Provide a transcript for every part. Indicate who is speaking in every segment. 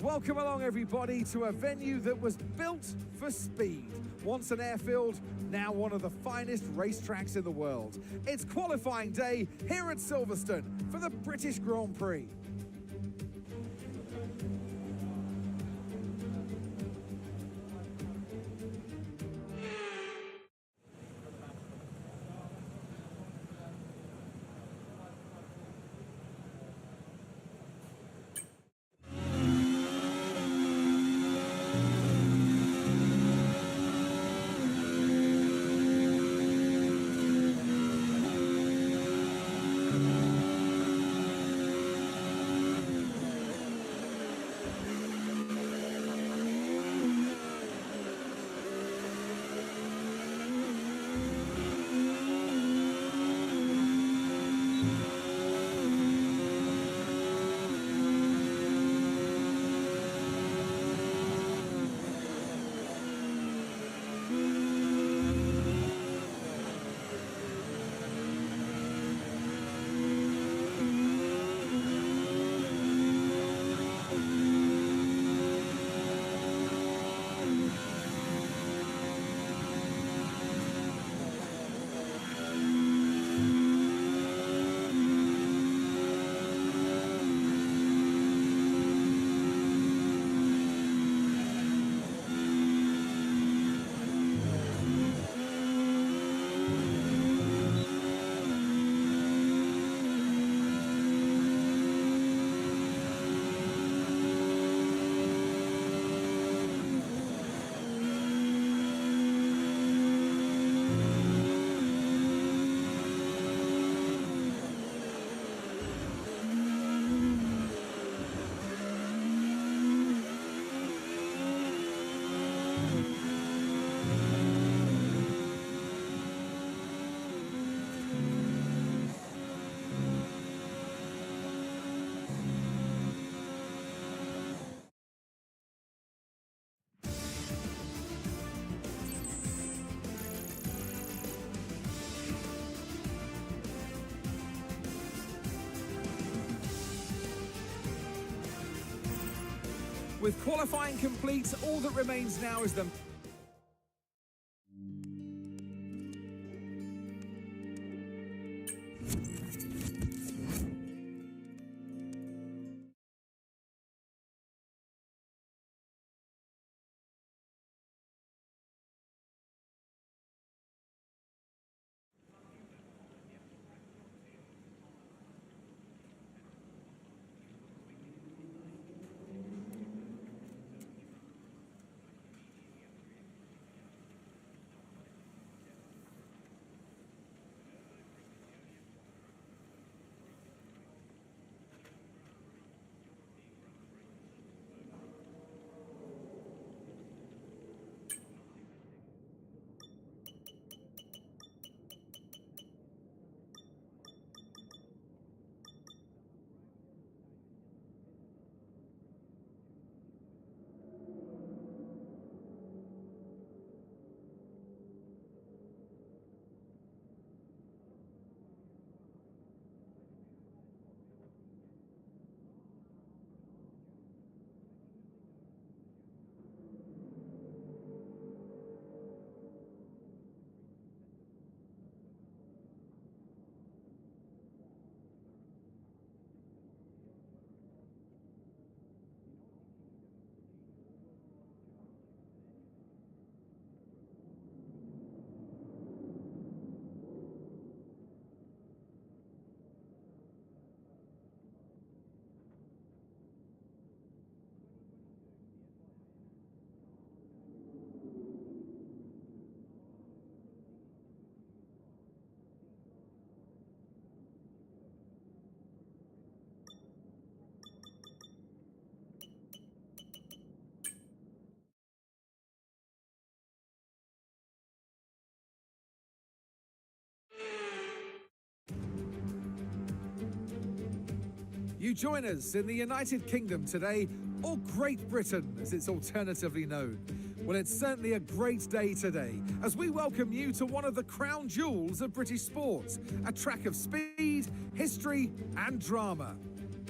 Speaker 1: Welcome along, everybody, to a venue that was built for speed. Once an airfield, now one of the finest racetracks in the world. It's qualifying day here at Silverstone for the British Grand Prix. With qualifying complete, all that remains now is the You join us in the United Kingdom today, or Great Britain as it's alternatively known. Well, it's certainly a great day today as we welcome you to one of the crown jewels of British sport, a track of speed, history and drama.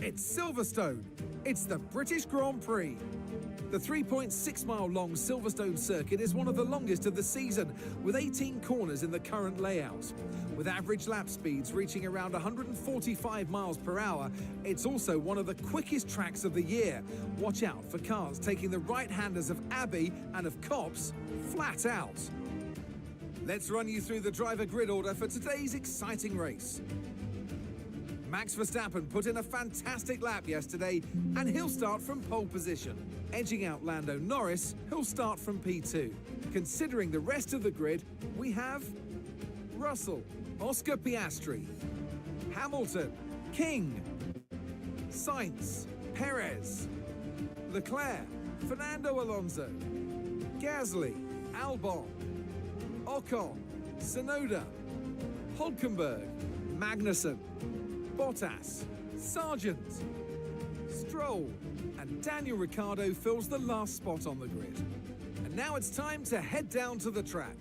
Speaker 1: It's Silverstone. It's the British Grand Prix. The 3.6-mile-long Silverstone circuit is one of the longest of the season, with 18 corners in the current layout. With average lap speeds reaching around 145 miles per hour, it's also one of the quickest tracks of the year. Watch out for cars taking the right-handers of Abbey and of Copse flat out. Let's run you through the driver grid order for today's exciting race. Max Verstappen put in a fantastic lap yesterday, and he'll start from pole position. Edging out Lando Norris, who'll start from P2. Considering the rest of the grid, we have Russell, Oscar Piastri, Hamilton, King, Sainz, Perez, Leclerc, Fernando Alonso, Gasly, Albon, Ocon, Tsunoda, Hülkenberg, Magnussen, Bottas, Sargent, Stroll, and Daniel Ricciardo fills the last spot on the grid. And now it's time to head down to the track.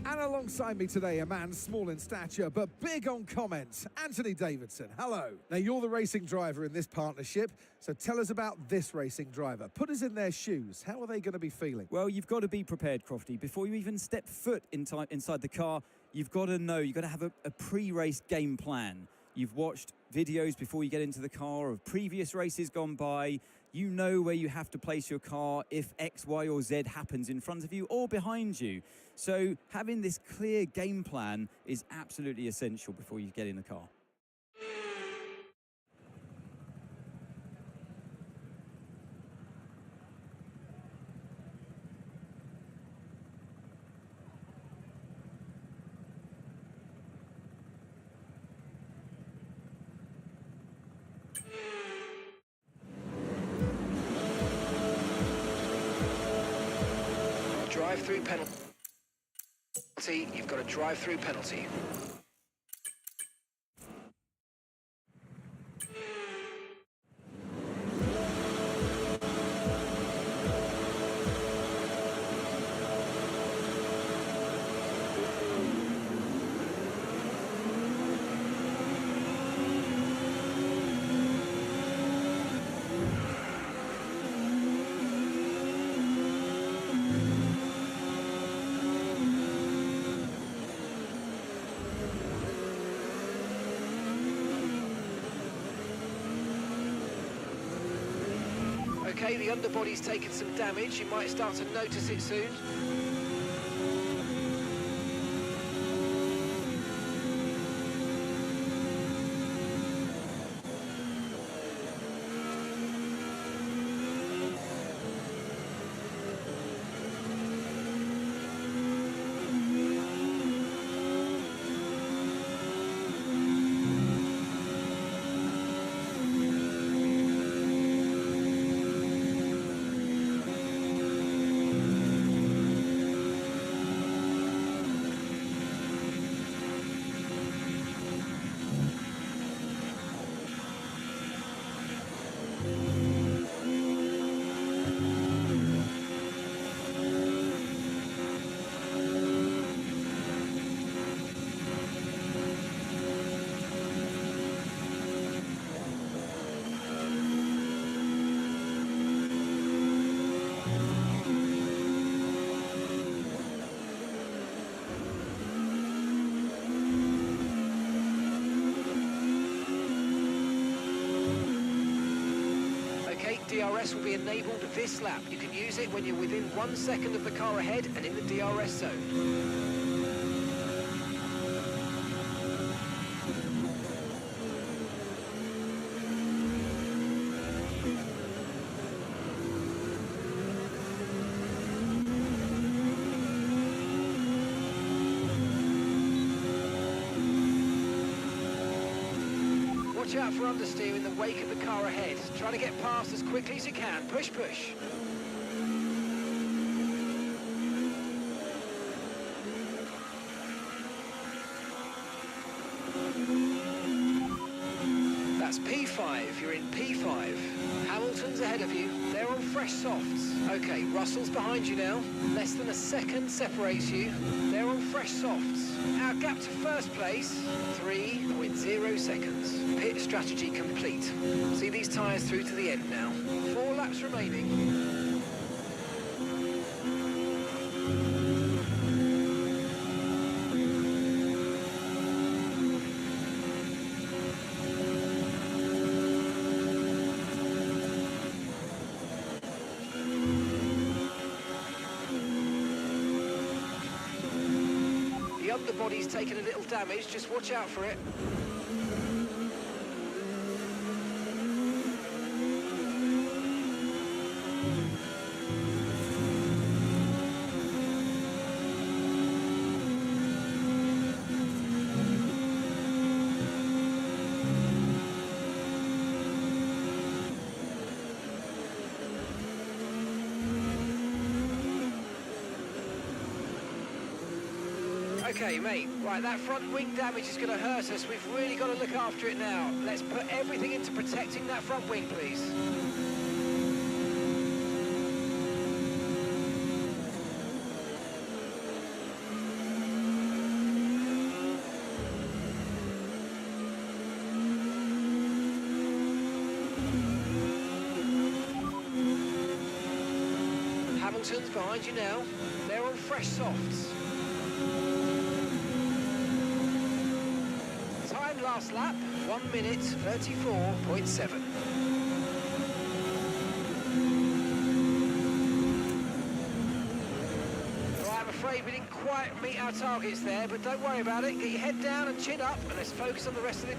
Speaker 1: And alongside me today, a man small in stature but big on comments, Anthony Davidson. Hello. Now, you're the racing driver in this partnership, so tell us about this racing driver. Put us in their shoes. How are they going to be feeling?
Speaker 2: Well, you've got to be prepared, Crofty. Before you even step foot inside the car, you've got to know, you've got to have a pre-race game plan. You've watched videos before you get into the car of previous races gone by. You know where you have to place your car if X, Y, or Z happens in front of you or behind you. So having this clear game plan is absolutely essential before you get in the car.
Speaker 3: Drive-through penalty. You've got a drive-through penalty. Okay, the underbody's taken some damage. You might start to notice it soon. DRS will be enabled this lap. You can use it when you're within 1 second of the car ahead and in the DRS zone. Watch out for understeer in the wake of the car ahead. Try to get past as quickly as you can. Push, push. That's P5. You're in P5. Hamilton's ahead of you. They're on fresh softs. Okay, Russell's behind you now. Less than a second separates you. They're on fresh softs. Our gap to first place, 3.0 seconds. Pit strategy complete. See these tyres through to the end now. 4 laps remaining. The underbody's taken a little damage, just watch out for it. Okay, mate, right, that front wing damage is going to hurt us. We've really got to look after it now. Let's put everything into protecting that front wing, please. Hamilton's behind you now. They're on fresh softs. Time last lap, 1 minute 34.7. Right, I'm afraid we didn't quite meet our targets there, but don't worry about it. Get your head down and chin up, and let's focus on the rest of it.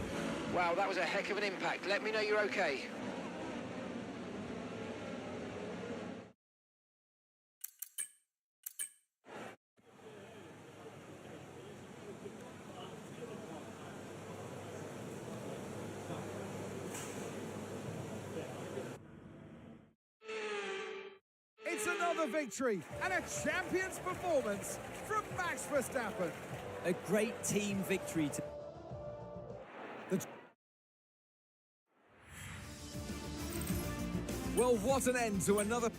Speaker 3: Wow, that was a heck of an impact. Let me know you're okay.
Speaker 1: It's another victory and a champion's performance from Max Verstappen.
Speaker 2: A great team victory.
Speaker 1: Well, what an end to another...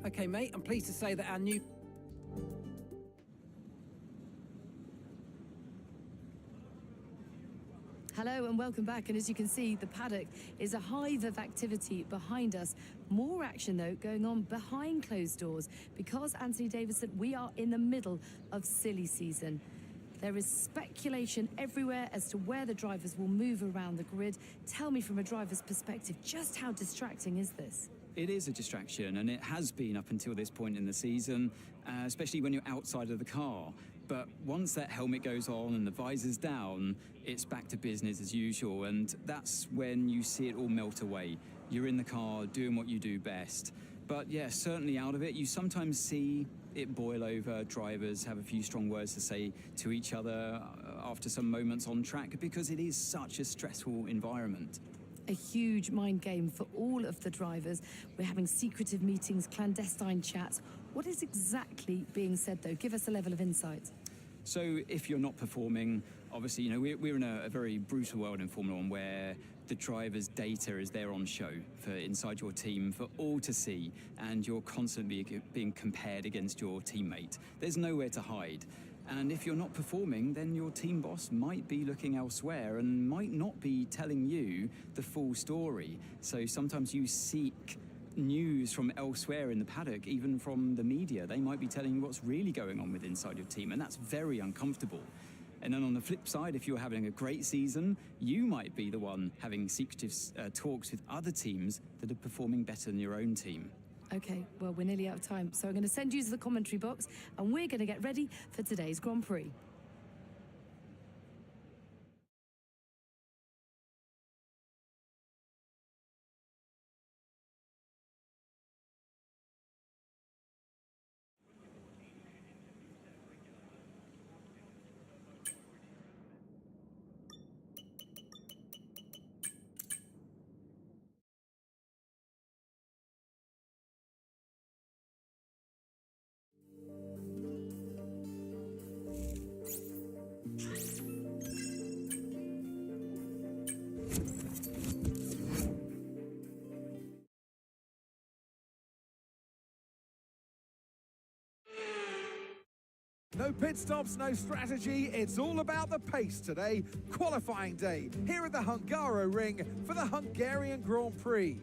Speaker 4: Okay, mate, I'm pleased to say that our new...
Speaker 5: Hello and welcome back, and as you can see, the paddock is a hive of activity behind us. More action, though, going on behind closed doors because, Anthony Davidson, we are in the middle of silly season. There is speculation everywhere as to where the drivers will move around the grid. Tell me from a driver's perspective, just how distracting is this?
Speaker 2: It is a distraction, and it has been up until this point in the season, especially when you're outside of the car. But once that helmet goes on and the visor's down, it's back to business as usual, and that's when you see it all melt away. You're in the car doing what you do best. But yeah, certainly out of it, you sometimes see it boil over. Drivers have a few strong words to say to each other after some moments on track because it is such a stressful environment.
Speaker 5: A huge mind game for all of the drivers. We're having secretive meetings, clandestine chats. What is exactly being said, though? Give us a level of insight.
Speaker 2: So if you're not performing, obviously, you know, we're in a very brutal world in Formula One where the driver's data is there on show for inside your team for all to see, and you're constantly being compared against your teammate. There's nowhere to hide. And if you're not performing, then your team boss might be looking elsewhere and might not be telling you the full story. So sometimes you seek news from elsewhere in the paddock, even from the media. They might be telling you what's really going on with inside your team, and that's very uncomfortable. And then on the flip side, if you're having a great season, you might be the one having secretive talks with other teams that are performing better than your own team.
Speaker 5: Okay, well, we're nearly out of time, so I'm going to send you to the commentary box, and we're going to get ready for today's Grand Prix.
Speaker 1: No pit stops, no strategy. It's all about the pace today. Qualifying day here at the Hungaroring for the Hungarian Grand Prix.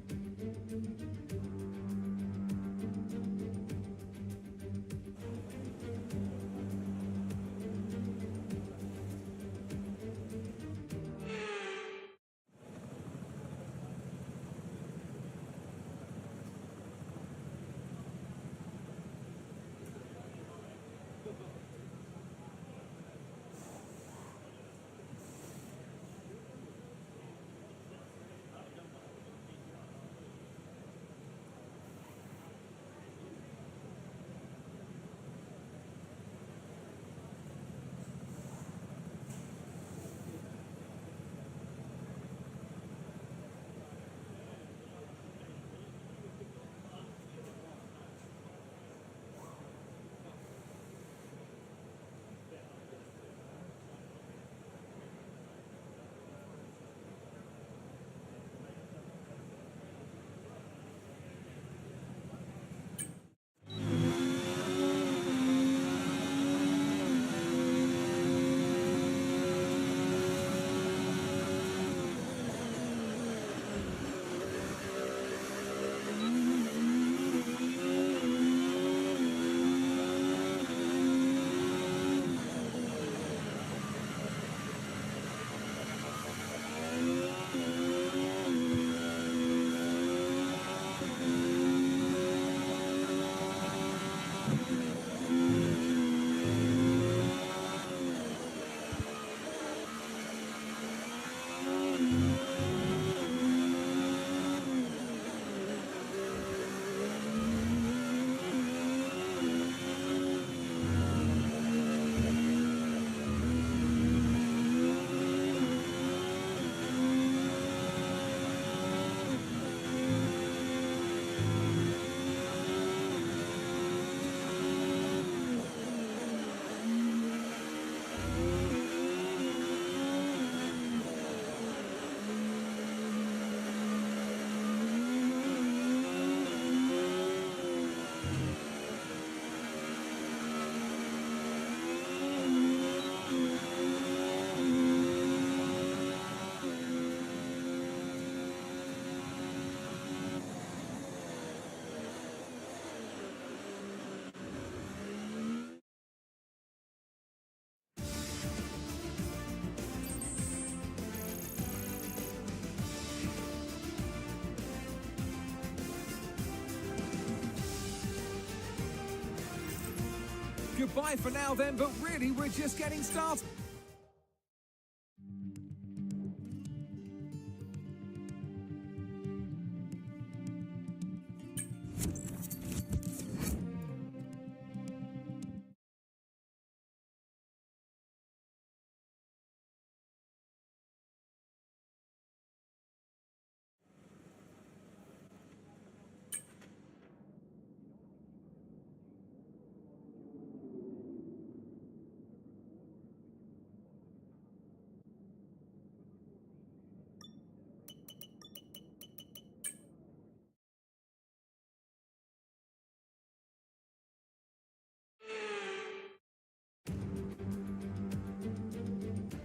Speaker 1: Goodbye for now then, but really we're just getting started.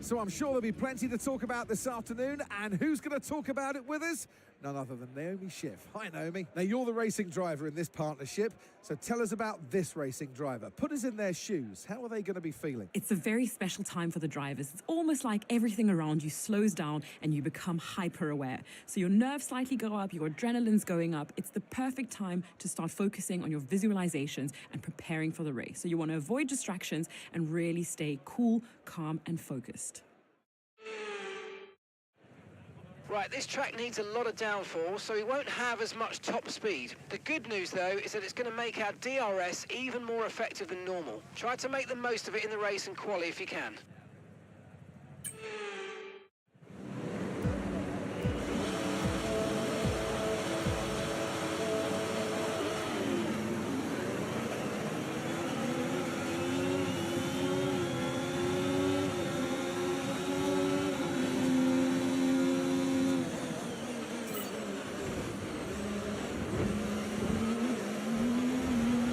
Speaker 1: So I'm sure there'll be plenty to talk about this afternoon, and who's going to talk about it with us? none other than Naomi Schiff. Hi, Naomi. Now, you're the racing driver in this partnership, so tell us about this racing driver. Put us in their shoes. How are they going to be feeling?
Speaker 6: It's a very special time for the drivers. It's almost like everything around you slows down and you become hyper aware. So your nerves slightly go up, your adrenaline's going up. It's the perfect time to start focusing on your visualizations and preparing for the race. So you want to avoid distractions and really stay cool, calm, and focused.
Speaker 3: Right, this track needs a lot of downforce, so we won't have as much top speed. The good news, though, is that it's going to make our DRS even more effective than normal. Try to make the most of it in the race and quali if you can.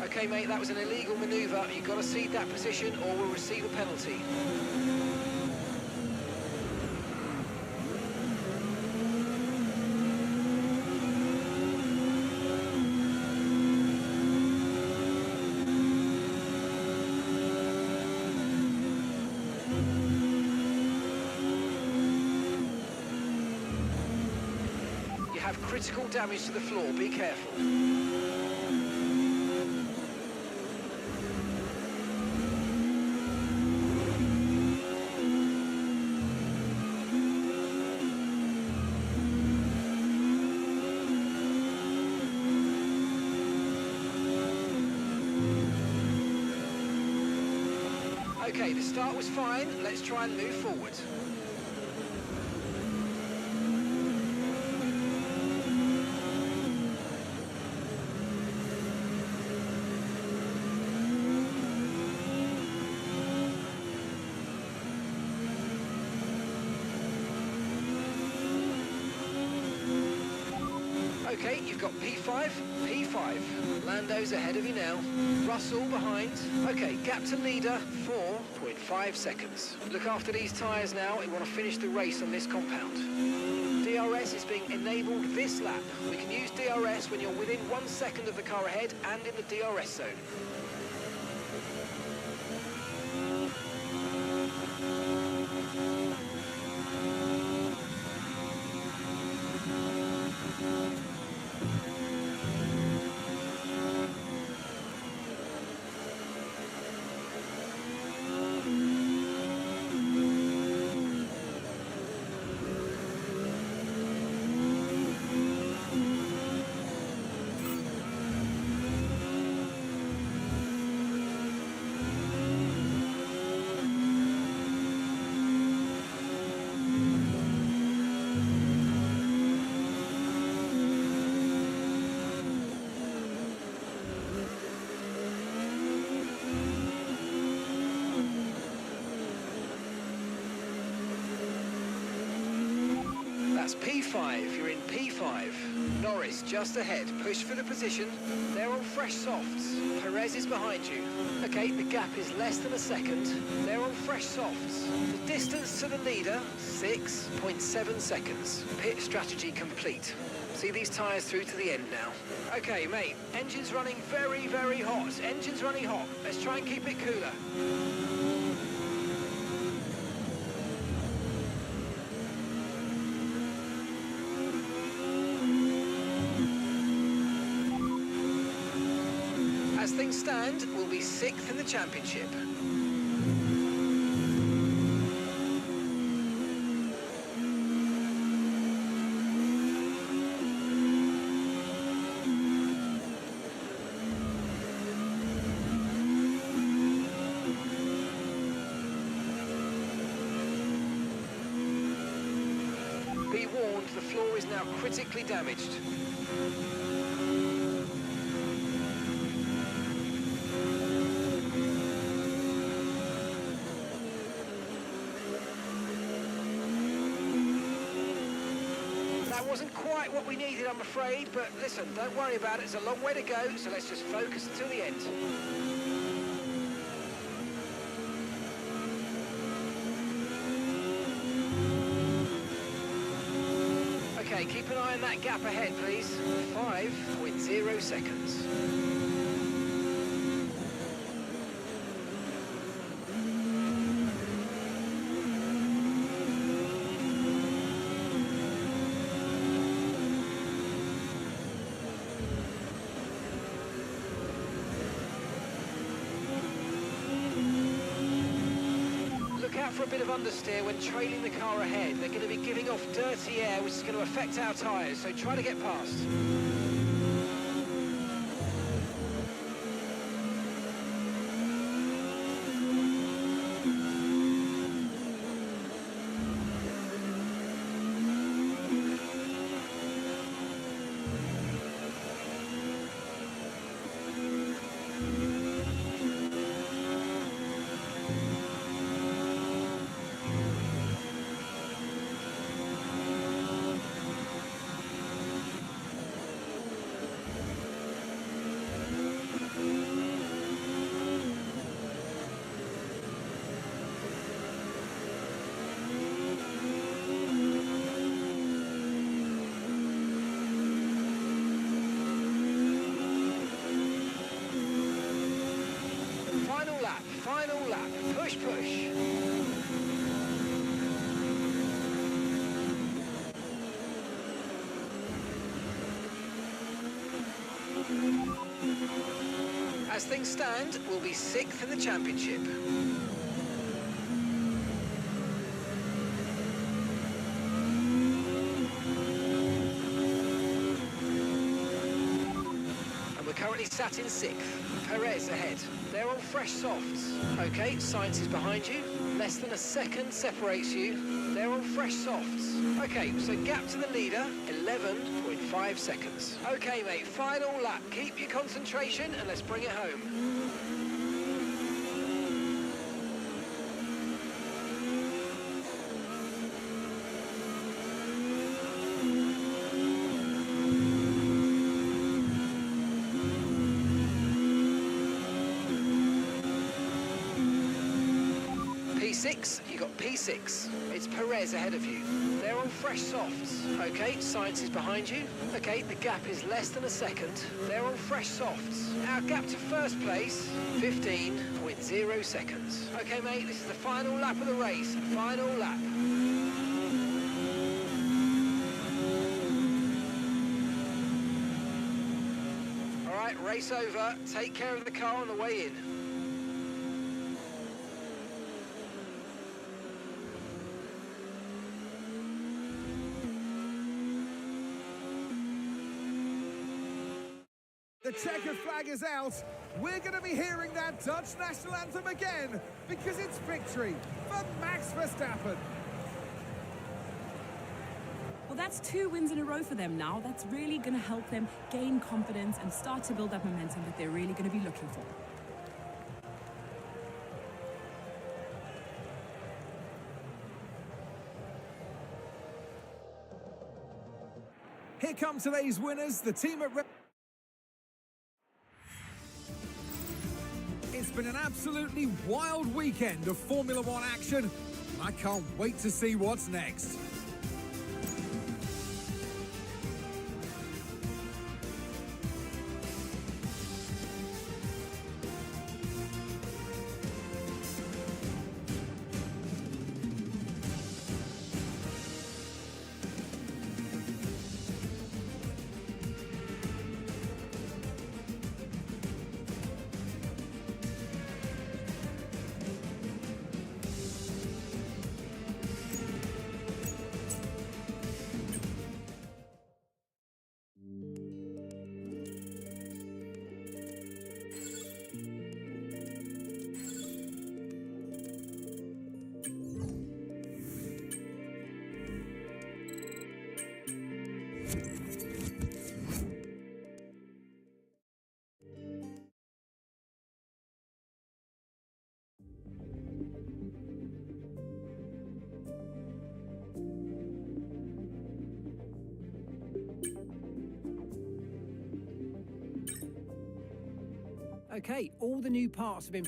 Speaker 3: Okay, mate, that was an illegal manoeuvre. You've got to cede that position or we'll receive a penalty. You have critical damage to the floor. Be careful. Okay, the start was fine. Let's try and move forward. Okay, you've got P5, P5. Lando's ahead of you now. Russell behind. Okay, gap to leader, 4.5 seconds. Look after these tyres now. We want to finish the race on this compound. DRS is being enabled this lap. We can use DRS when you're within 1 second of the car ahead and in the DRS zone. That's P5, you're in P5. Norris just ahead, push for the position. They're on fresh softs. Perez is behind you. Okay, the gap is less than a second. They're on fresh softs. The distance to the leader, 6.7 seconds. Pit strategy complete. See these tyres through to the end now. Okay, mate, engine's running very, very hot. Engine's running hot. Let's try and keep it cooler. As things stand, we'll be 6th in the championship. Be warned, the floor is now critically damaged. That wasn't quite what we needed, I'm afraid, but listen, don't worry about it. It's a long way to go, so let's just focus until the end. Okay, keep an eye on that gap ahead, please. 5.0 seconds. Look out for a bit of understeer when trailing the car ahead. They're going to be giving off dirty air, which is going to affect our tyres, so try to get past. Final lap, push, push. As things stand, we'll be 6th in the championship. Currently sat in 6th. Perez ahead. They're on fresh softs. Okay, Sainz is behind you. Less than a second separates you. They're on fresh softs. Okay, so gap to the leader, 11.5 seconds. Okay, mate, final lap. Keep your concentration and let's bring it home. P6, you got P6. It's Perez ahead of you. They're on fresh softs. Okay, Sainz is behind you. Okay, the gap is less than a second. They're on fresh softs. Our gap to first place, 15.0 seconds. Okay, mate, this is the final lap of the race. Final lap. All right, race over. Take care of the car on the way in.
Speaker 1: The checkered flag is out. We're going to be hearing that Dutch national anthem again because it's victory for Max Verstappen.
Speaker 6: Well, that's 2 wins in a row for them now. That's really going to help them gain confidence and start to build that momentum that they're really going to be looking for.
Speaker 1: Here come today's winners, the team at It's been an absolutely wild weekend of Formula One action. I can't wait to see what's next.
Speaker 4: Okay, all the new parts have been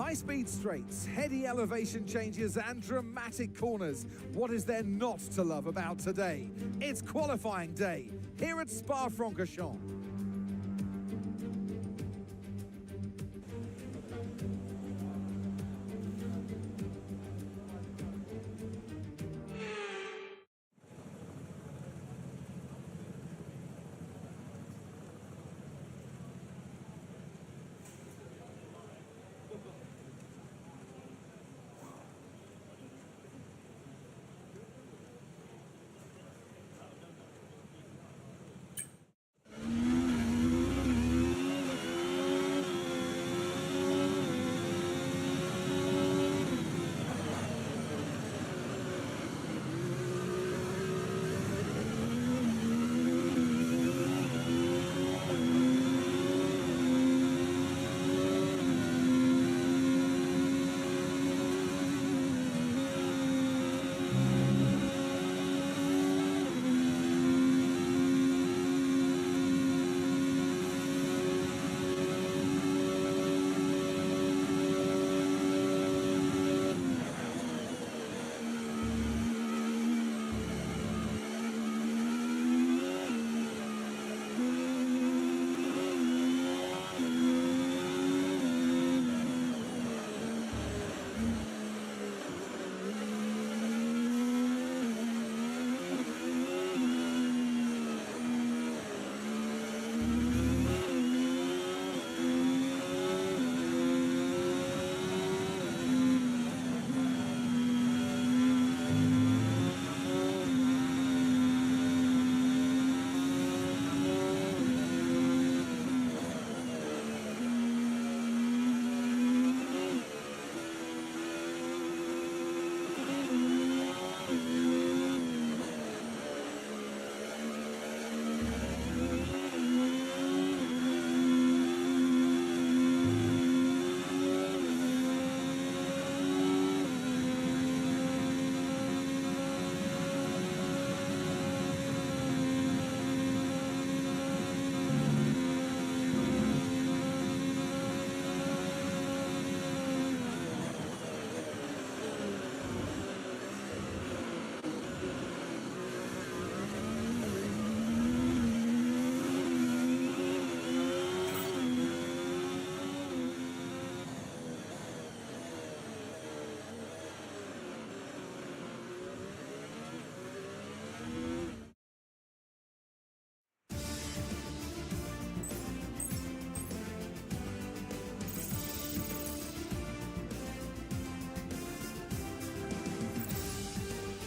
Speaker 1: High-speed straights, heady elevation changes and dramatic corners. What is there not to love about today? It's qualifying day here at Spa-Francorchamps.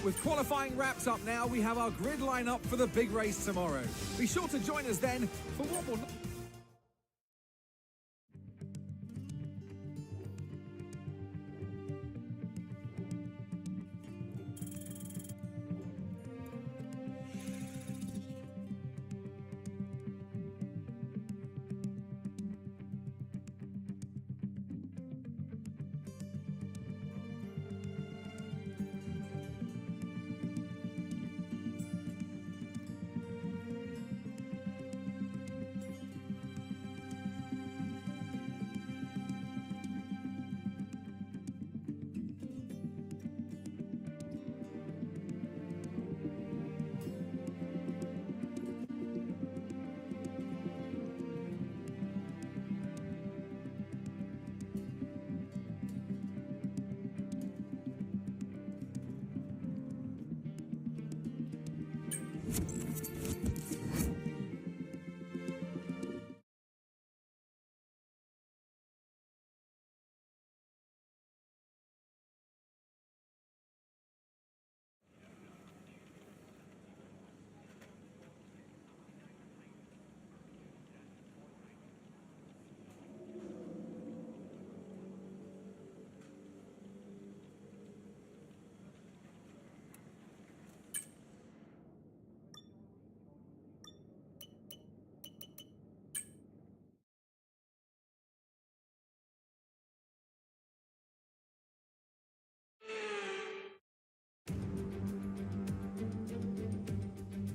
Speaker 1: With qualifying wrapped up now, we have our grid lineup for the big race tomorrow. Be sure to join us then for what will...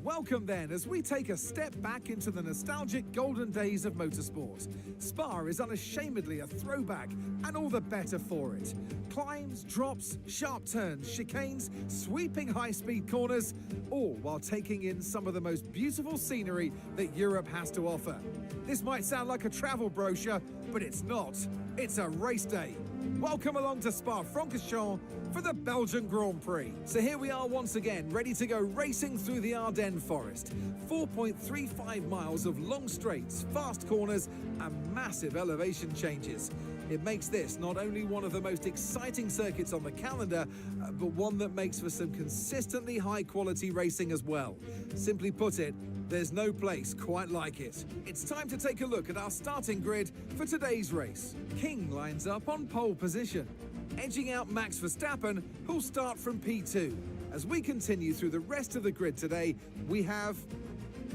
Speaker 1: Welcome then as we take a step back into the nostalgic golden days of motorsport. Spa is unashamedly a throwback and all the better for it. Climbs, drops, sharp turns, chicanes, sweeping high-speed corners, all while taking in some of the most beautiful scenery that Europe has to offer. This might sound like a travel brochure, but it's not. It's a race day. Welcome along to Spa-Francorchamps for the Belgian Grand Prix. So here we are once again, ready to go racing through the Ardennes forest. 4.35 miles of long straights, fast corners and massive elevation changes. It makes this not only one of the most exciting circuits on the calendar, but one that makes for some consistently high-quality racing as well. Simply put it, there's no place quite like it. It's time to take a look at our starting grid for today's race. King lines up on pole position, edging out Max Verstappen, who'll start from P2. As we continue through the rest of the grid today, we have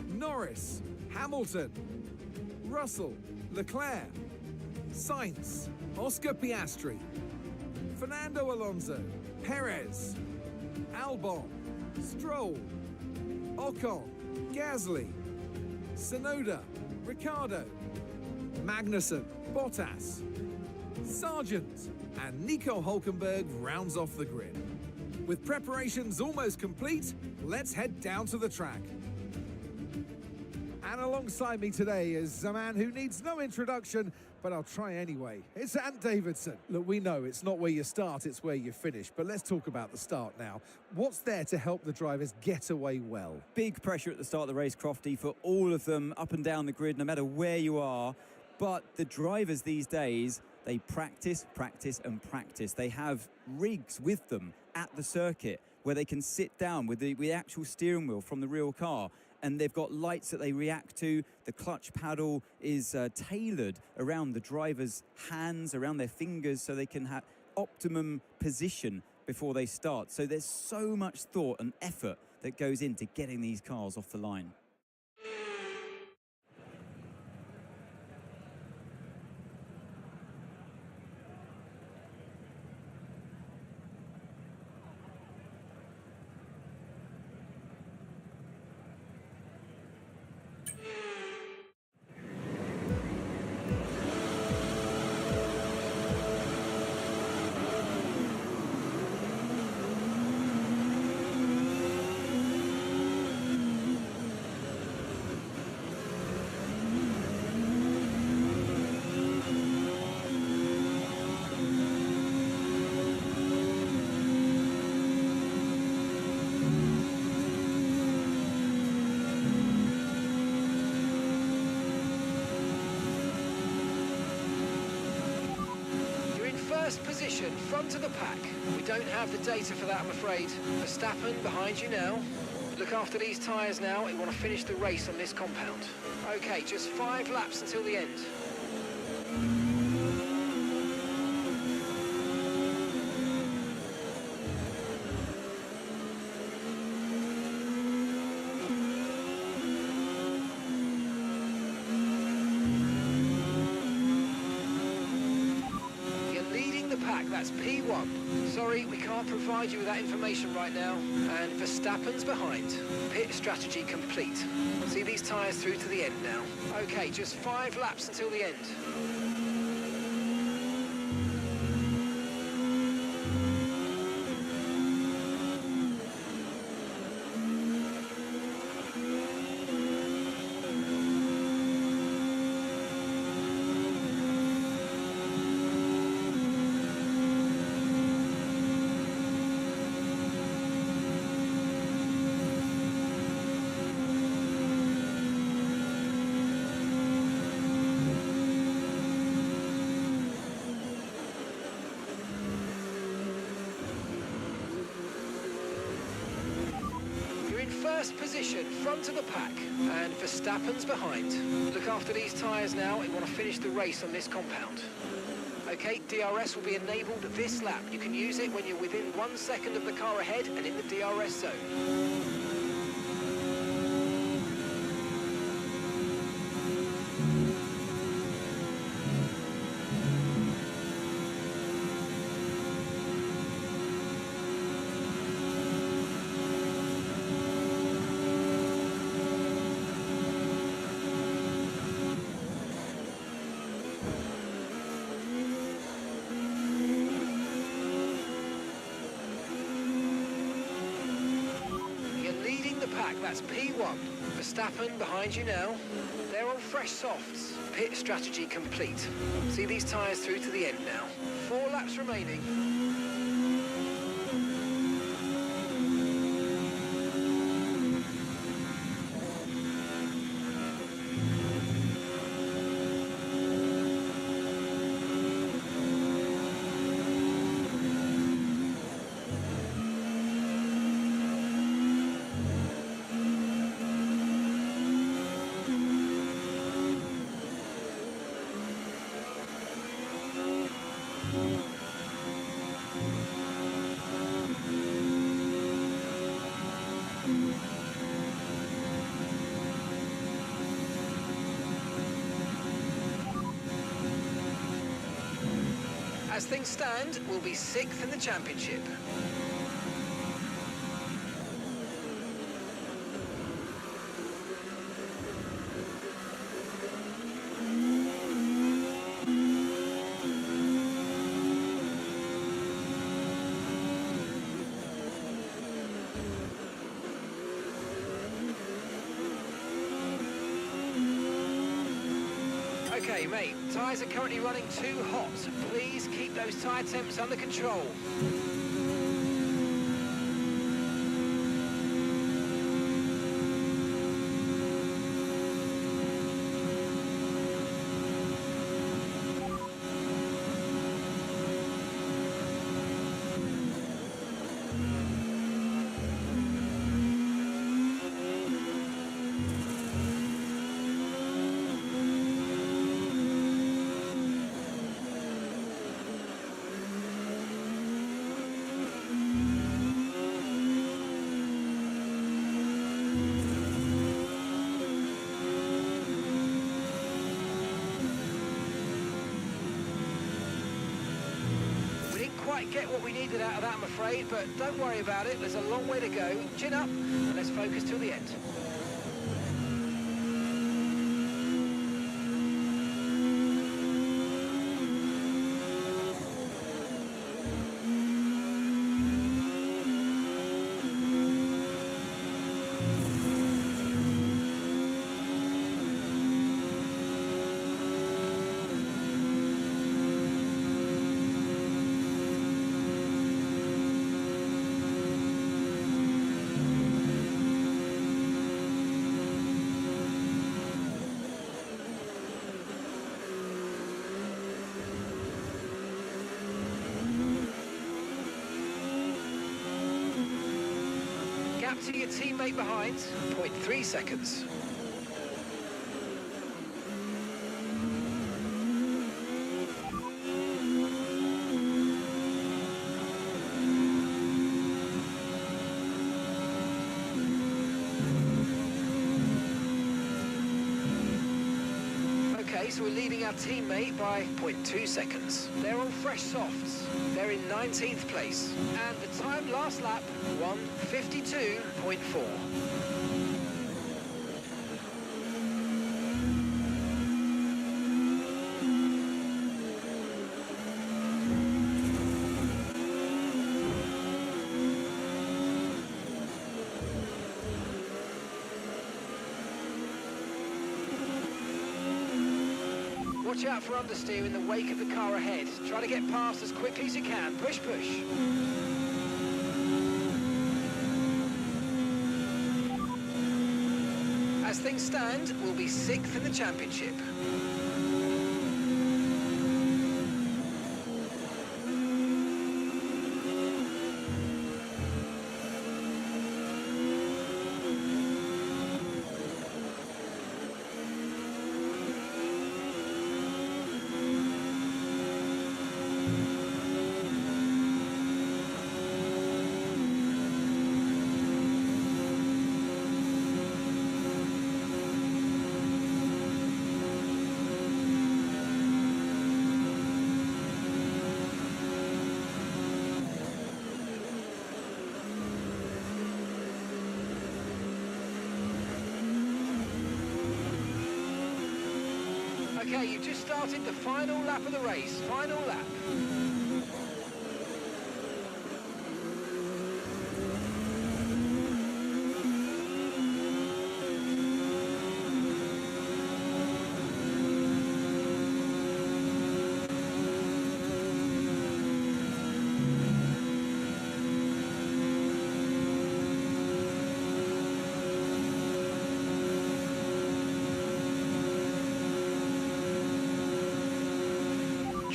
Speaker 1: Norris, Hamilton, Russell, Leclerc, Sainz, Oscar Piastri, Fernando Alonso, Perez, Albon, Stroll, Ocon, Gasly, Tsunoda, Ricciardo, Magnussen, Bottas, Sargent, and Nico Hülkenberg rounds off the grid. With preparations almost complete, let's head down to the track. And alongside me today is a man who needs no introduction, but I'll try anyway. It's Ant Davidson. Look, we know it's not where you start, it's where you finish. But let's talk about the start now. What's there to help the drivers get away well?
Speaker 2: Big pressure at the start of the race, Crofty, for all of them up and down the grid, no matter where you are. But the drivers these days, they practice, practice and practice. They have rigs with them at the circuit where they can sit down with the actual steering wheel from the real car. And they've got lights that they react to. The clutch paddle is tailored around the driver's hands, around their fingers, so they can have optimum position before they start. So there's so much thought and effort that goes into getting these cars off the line.
Speaker 3: Position, front of the pack. We don't have the data for that, I'm afraid. Verstappen behind you now. Look after these tyres now. We want to finish the race on this compound. Okay, just 5 laps until the end. That's P1. Sorry, we can't provide you with that information right now. And Verstappen's behind. Pit strategy complete. See these tyres through to the end now. Okay, just 5 laps until the end. First position, front of the pack, and Verstappen's behind. Look after these tyres now. We want to finish the race on this compound. Okay, DRS will be enabled this lap. You can use it when you're within 1 second of the car ahead and in the DRS zone. That's P1. Verstappen behind you now. They're on fresh softs. Pit strategy complete. See these tyres through to the end now. 4 laps remaining. As things stand, we'll be 6th in the championship. Okay, mate, tyres are currently running too hot. Please keep those tyre temps under control. Quite get what we needed out of that, I'm afraid, but don't worry about it. There's a long way to go. Chin up, and let's focus till the end. Gap to your teammate behind, 0.3 seconds. Okay, so we're leading our teammate by 0.2 seconds. They're on fresh softs. They're in 19th place. And the time last lap, 1:52.4. Watch out for understeer in the wake of the car ahead. Try to get past as quickly as you can. Push, push. As things stand, we'll be 6th in the championship. Okay, you've just started the final lap of the race. Final lap.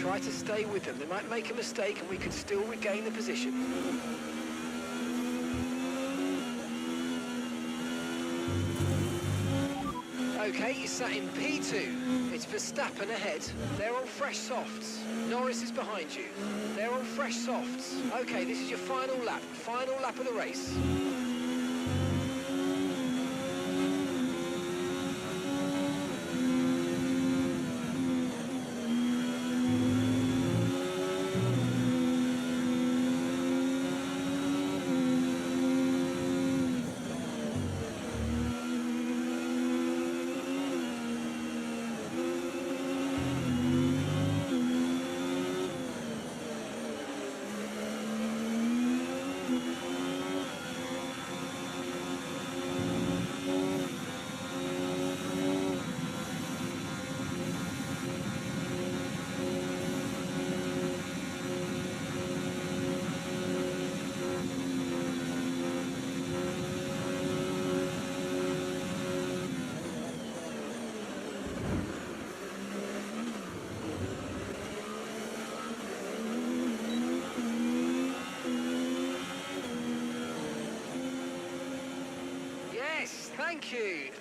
Speaker 3: Try to stay with them. They might make a mistake and we could still regain the position. Okay, you sat in P2. It's Verstappen ahead. They're on fresh softs. Norris is behind you. They're on fresh softs. Okay, this is your final lap of the race.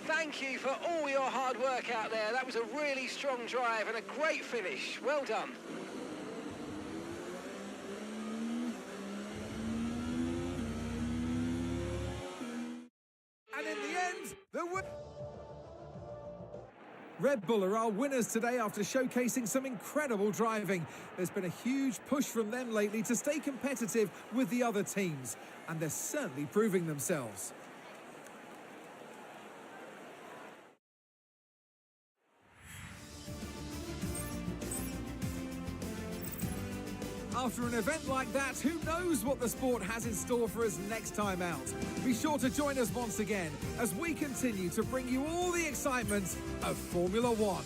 Speaker 3: Thank you for all your hard work out there. That was a really strong drive and a great finish. Well done.
Speaker 1: And in the end, Red Bull are our winners today after showcasing some incredible driving. There's been a huge push from them lately to stay competitive with the other teams, and they're certainly proving themselves. After an event like that, who knows what the sport has in store for us next time out? Be sure to join us once again as we continue to bring you all the excitement of Formula One.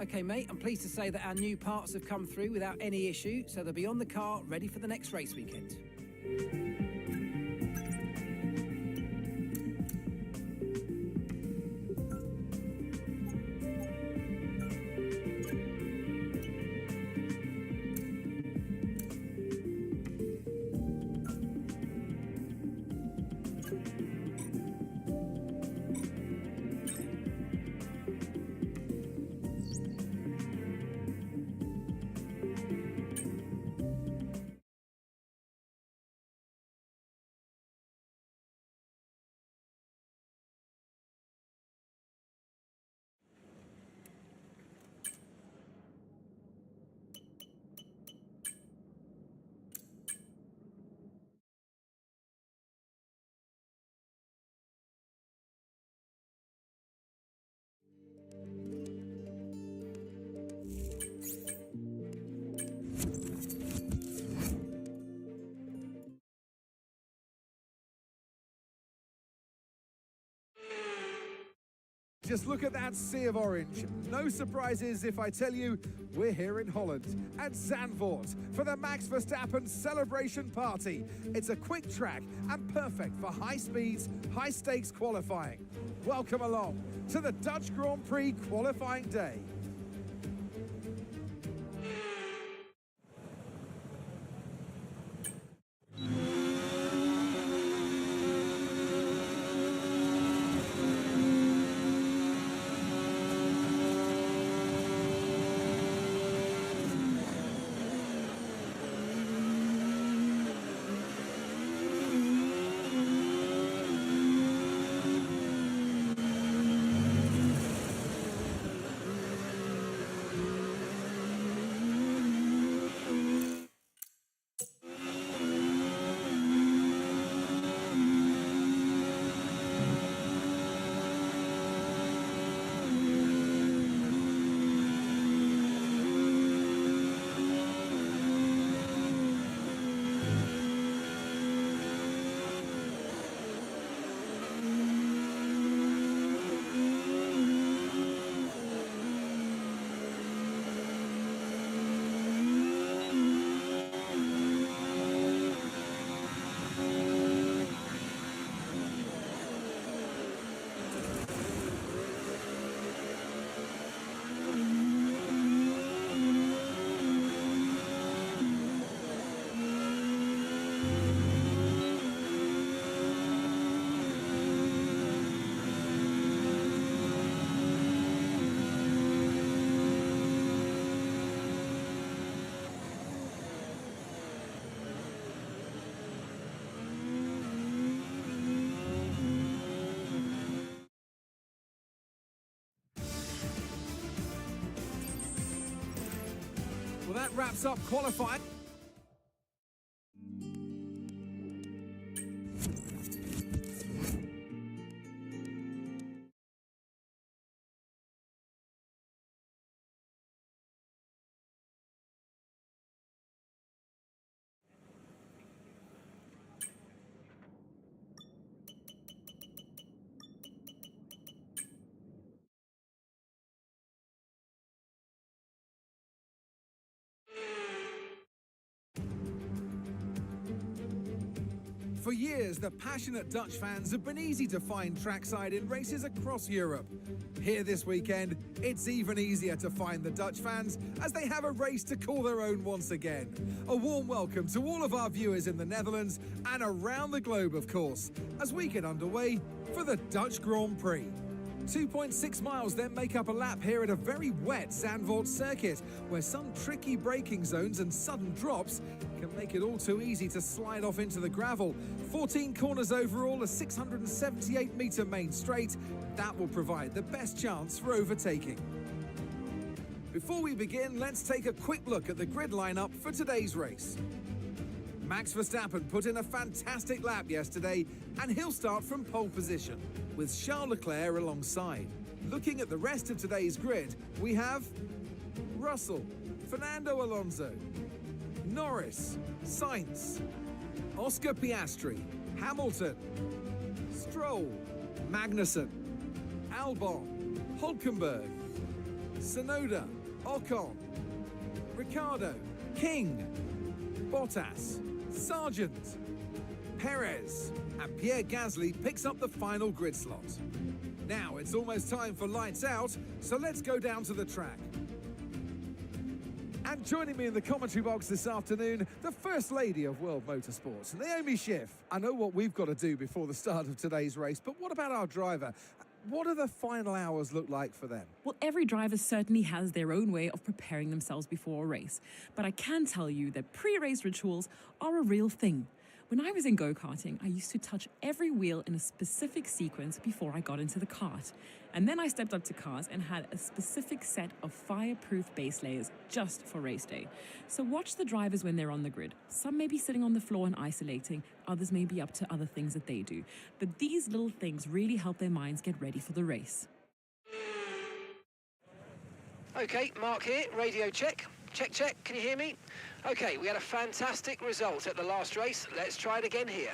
Speaker 4: Okay, mate, I'm pleased to say that our new parts have come through without any issue, so they'll be on the car, ready for the next race weekend.
Speaker 1: Just look at that sea of orange. No surprises if I tell you we're here in Holland at Zandvoort for the Max Verstappen celebration party. It's a quick track and perfect for high speeds, high stakes qualifying. Welcome along to the Dutch Grand Prix qualifying day. Well, that wraps up qualifying. For years, the passionate Dutch fans have been easy to find trackside in races across Europe. Here this weekend, it's even easier to find the Dutch fans as they have a race to call their own once again. A warm welcome to all of our viewers in the Netherlands and around the globe, of course, as we get underway for the Dutch Grand Prix. 2.6 miles then make up a lap here at a very wet Zandvoort circuit, where some tricky braking zones and sudden drops can make it all too easy to slide off into the gravel. 14 corners overall, a 678-metre main straight. That will provide the best chance for overtaking. Before we begin, let's take a quick look at the grid lineup for today's race. Max Verstappen put in a fantastic lap yesterday, and he'll start from pole position, with Charles Leclerc alongside. Looking at the rest of today's grid, we have Russell, Fernando Alonso, Norris, Sainz, Oscar Piastri, Hamilton, Stroll, Magnussen, Albon, Hülkenberg, Tsunoda, Ocon, Ricciardo, King, Bottas, Sargent, Perez, and Pierre Gasly picks up the final grid slot. Now it's almost time for lights out, so let's go down to the track. And joining me in the commentary box this afternoon, the First Lady of World Motorsports, Naomi Schiff. I know what we've got to do before the start of today's race, but what about our driver? What do the final hours look like for them?
Speaker 6: Well, every driver certainly has their own way of preparing themselves before a race. But I can tell you that pre-race rituals are a real thing. When I was in go-karting, I used to touch every wheel in a specific sequence before I got into the kart. And then I stepped up to cars and had a specific set of fireproof base layers just for race day. So watch the drivers when they're on the grid. Some may be sitting on the floor and isolating, others may be up to other things that they do. But these little things really help their minds get ready for the race.
Speaker 3: Okay, Mark here, radio check. Check, check, can you hear me? Okay, we had a fantastic result at the last race. Let's try it again here.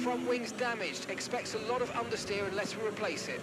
Speaker 3: Front wing's damaged. Expects a lot of understeer unless we replace it.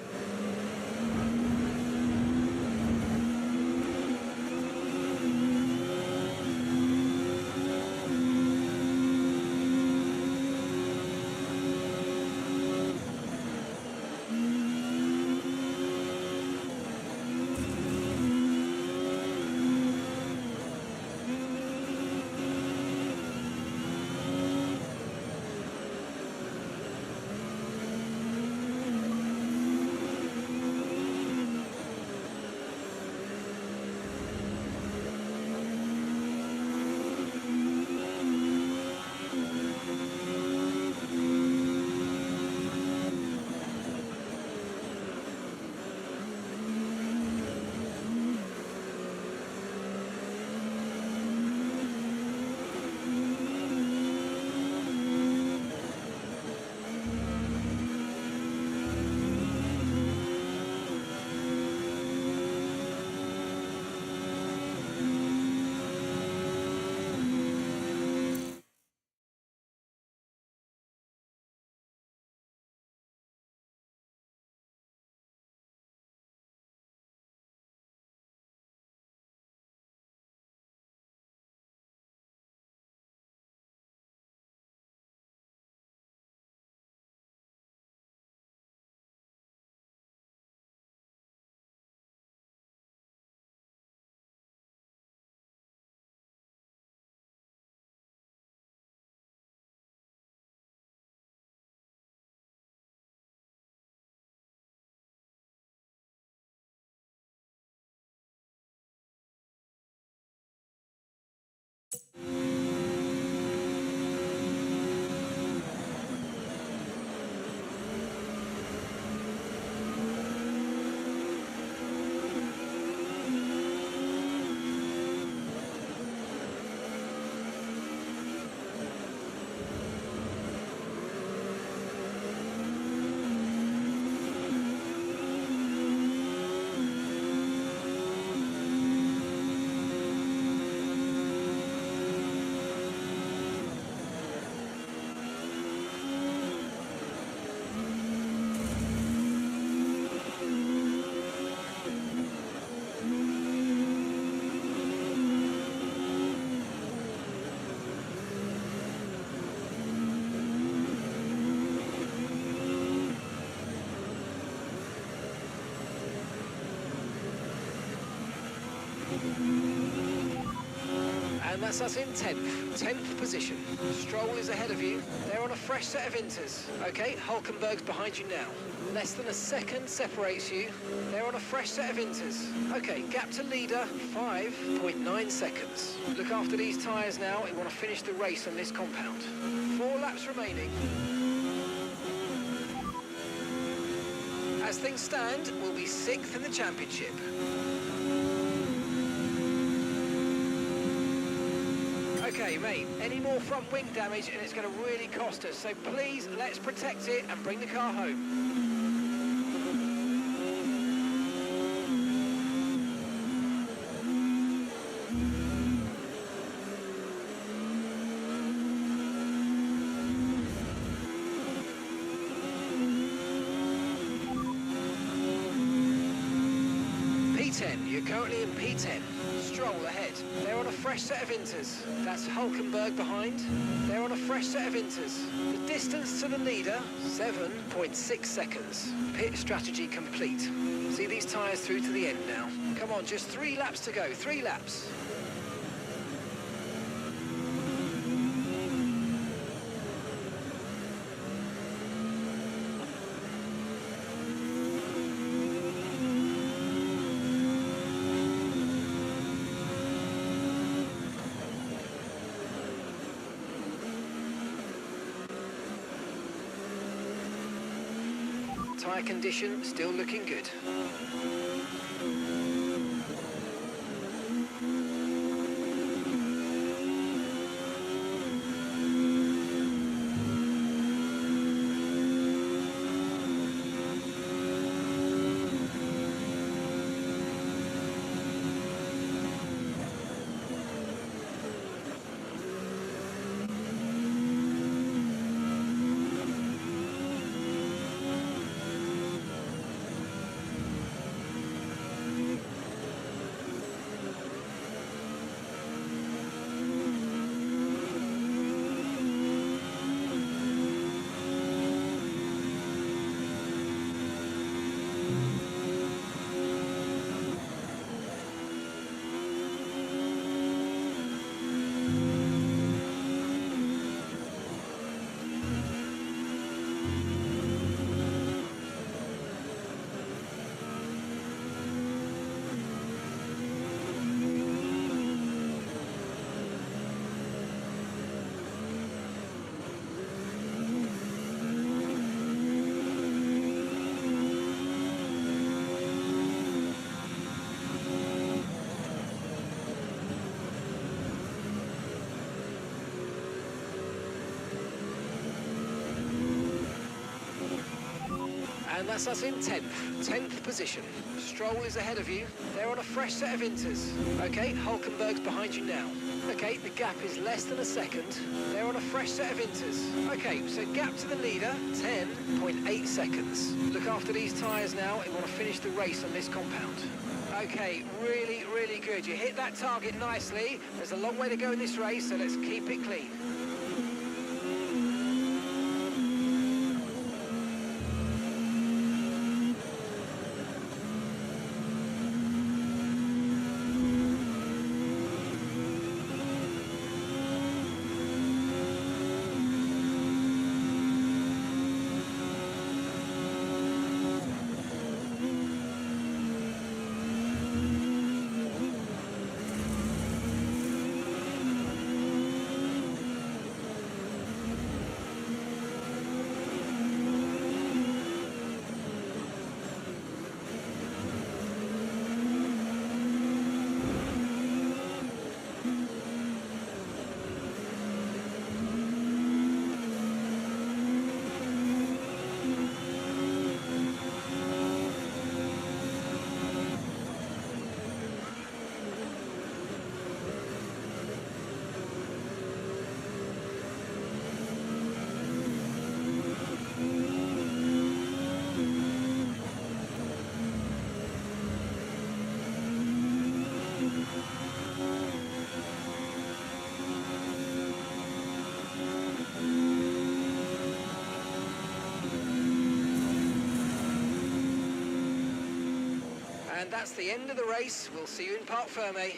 Speaker 3: that's us in 10th position. Stroll is ahead of you. They're on a fresh set of inters. Okay, Hulkenberg's behind you now. Less than a second separates you. They're on a fresh set of inters. Okay, gap to leader, 5.9 seconds. Look after these tyres now. We want to finish the race on this compound. 4 laps remaining. As things stand, we'll be 6th in the championship. Okay, mate, any more front wing damage and it's going to really cost us. So please, let's protect it and bring the car home. P10, you're currently in P10. Stroll ahead. They're on a fresh set of inters. That's Hulkenberg behind. They're on a fresh set of inters. The distance to the leader, 7.6 seconds. Pit strategy complete. See these tyres through to the end now. Come on, just 3 laps to go. 3 laps. Tyre condition still looking good. And that's us in 10th position. Stroll is ahead of you. They're on a fresh set of inters. Okay, Hulkenberg's behind you now. Okay, the gap is less than a second. They're on a fresh set of inters. Okay, so gap to the leader, 10.8 seconds. Look after these tyres now. We want to finish the race on this compound. Okay, really, really good. You hit that target nicely. There's a long way to go in this race, so let's keep it clean. And that's the end of the race. We'll see you in Parc Fermé.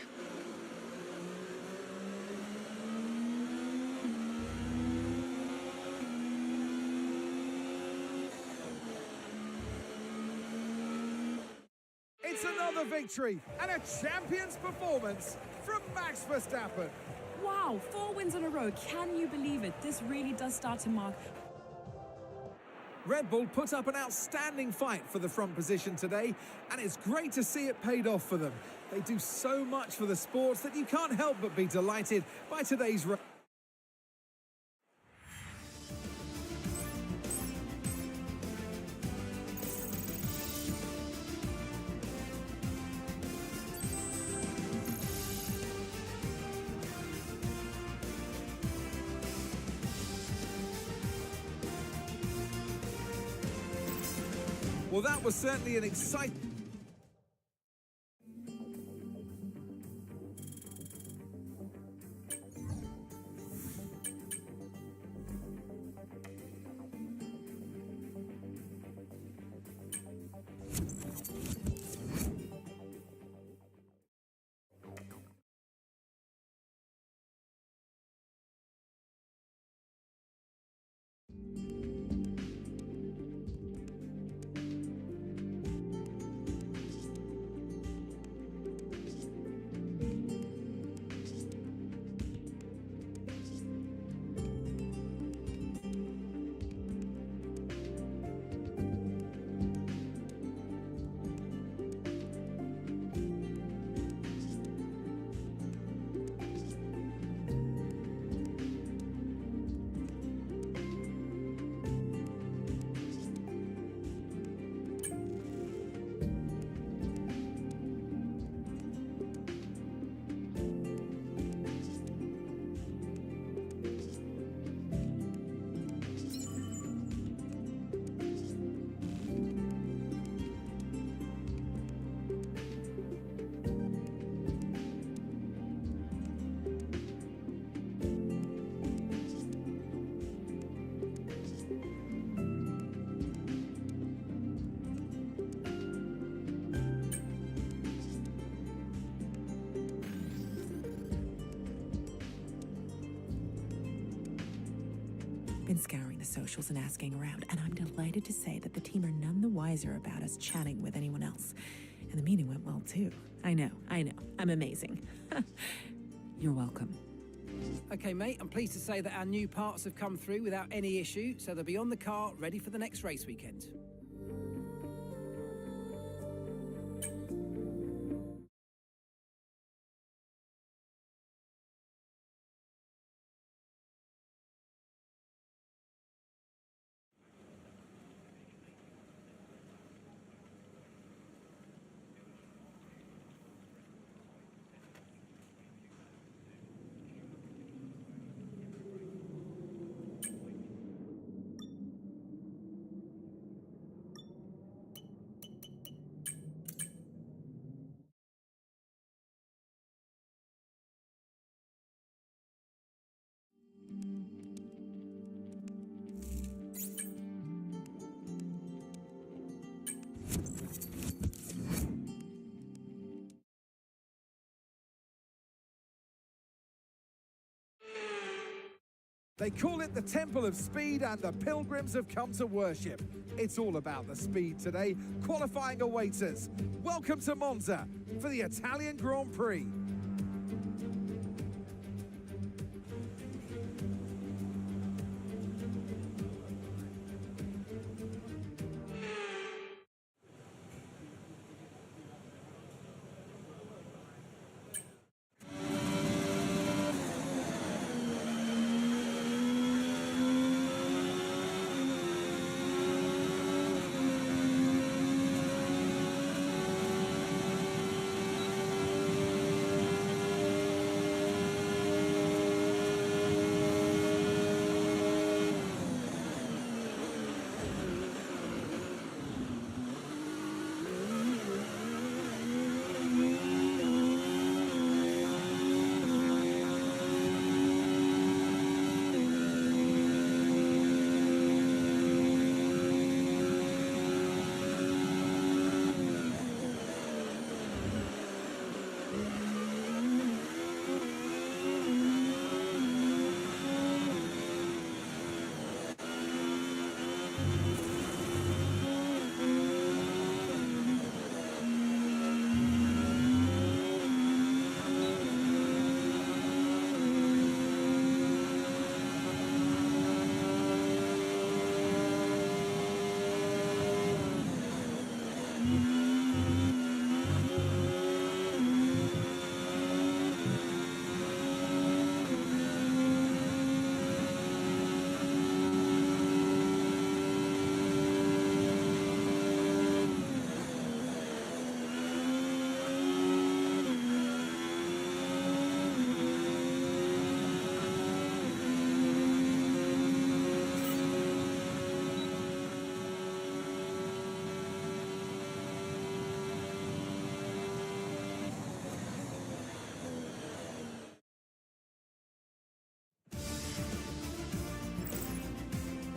Speaker 1: It's another victory and a champion's performance from Max Verstappen.
Speaker 6: Wow, 4 wins in a row. Can you believe it? This really does start to mark
Speaker 1: Red Bull put up an outstanding fight for the front position today, and it's great to see it paid off for them. They do so much for the sport that you can't help but be delighted by today's race. Well, that was certainly an exciting...
Speaker 7: Been scouring the socials and asking around, and I'm delighted to say that the team are none the wiser about us chatting with anyone else. And the meeting went well, too. I know. I'm amazing. You're welcome.
Speaker 4: Okay, mate, I'm pleased to say that our new parts have come through without any issue, so they'll be on the car, ready for the next race weekend.
Speaker 1: They call it the Temple of Speed, and the pilgrims have come to worship. It's all about the speed today. Qualifying awaits us. Welcome to Monza for the Italian Grand Prix.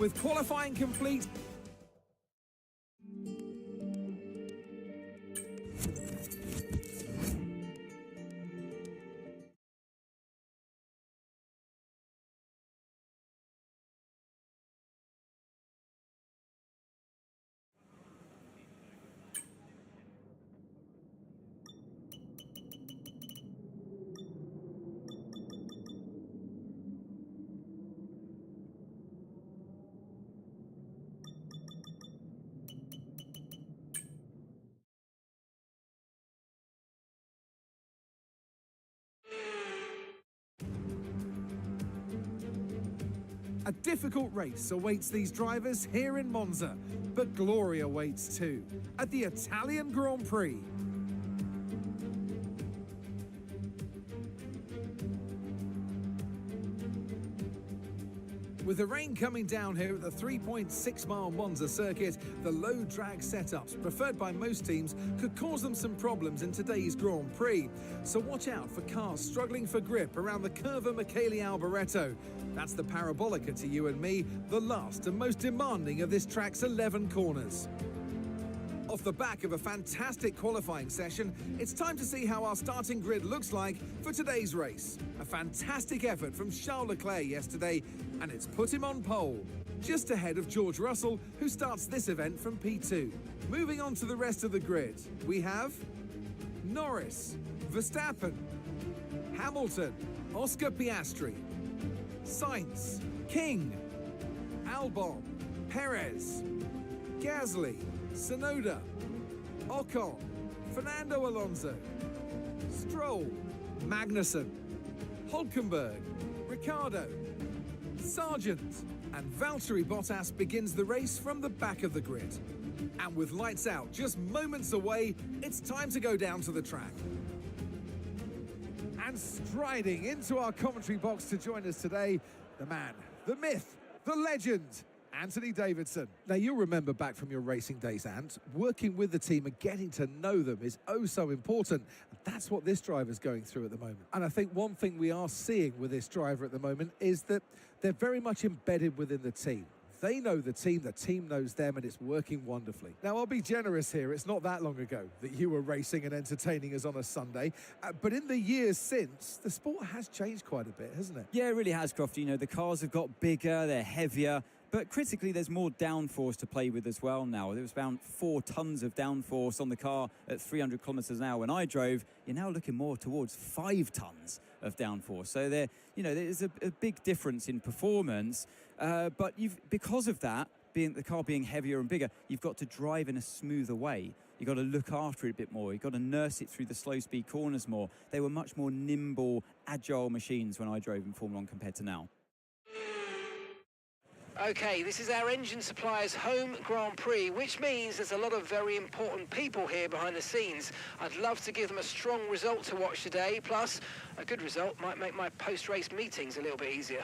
Speaker 1: With qualifying complete, a difficult race awaits these drivers here in Monza, but glory awaits too at the Italian Grand Prix. With the rain coming down here at the 3.6-mile Monza circuit, the low drag setups preferred by most teams could cause them some problems in today's Grand Prix. So watch out for cars struggling for grip around the Curva Michele Alboreto. That's the Parabolica to you and me, the last and most demanding of this track's 11 corners. Off the back of a fantastic qualifying session, it's time to see how our starting grid looks like for today's race. A fantastic effort from Charles Leclerc yesterday, and it's put him on pole, just ahead of George Russell, who starts this event from P2. Moving on to the rest of the grid, we have Norris, Verstappen, Hamilton, Oscar Piastri, Sainz, King, Albon, Perez, Gasly, Tsunoda, Ocon, Fernando Alonso, Stroll, Magnussen, Hülkenberg, Ricciardo, Sargent, and Valtteri Bottas begins the race from the back of the grid. And with lights out just moments away, it's time to go down to the track. And striding into our commentary box to join us today, the man, the myth, the legend, Anthony Davidson. Now, you'll remember back from your racing days, Ant, working with the team and getting to know them is oh so important. That's what this driver's going through at the moment. And I think one thing we are seeing with this driver at the moment is that they're very much embedded within the team. They know the team knows them, and it's working wonderfully. Now, I'll be generous here. It's not that long ago that you were racing and entertaining us on a Sunday. But in the years since, the sport has changed quite a bit, hasn't it?
Speaker 2: Yeah, it really has, Crofty. You know, the cars have got bigger, they're heavier, but critically, there's more downforce to play with as well now. There was around 4 tons of downforce on the car at 300 kilometers an hour when I drove. You're now looking more towards 5 tons of downforce. So there's a big difference in performance. But because of that, the car being heavier and bigger, you've got to drive in a smoother way. You've got to look after it a bit more. You've got to nurse it through the slow-speed corners more. They were much more nimble, agile machines when I drove in Formula 1 compared to now.
Speaker 3: Okay, this is our engine supplier's home Grand Prix, which means there's a lot of very important people here behind the scenes. I'd love to give them a strong result to watch today, plus a good result might make my post-race meetings a little bit easier.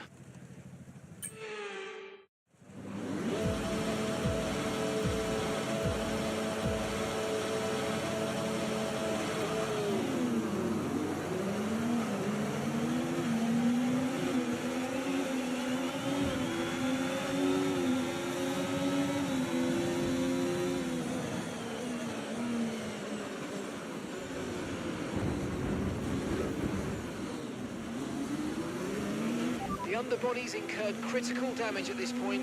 Speaker 3: The underbody's incurred critical damage at this point.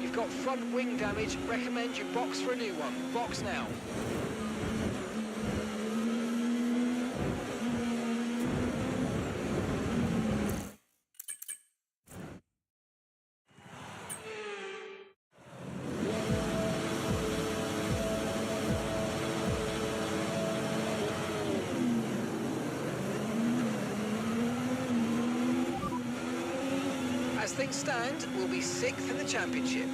Speaker 3: You've got front wing damage. Recommend you box for a new one. Box now. As things stand, we'll be 6th in the championship.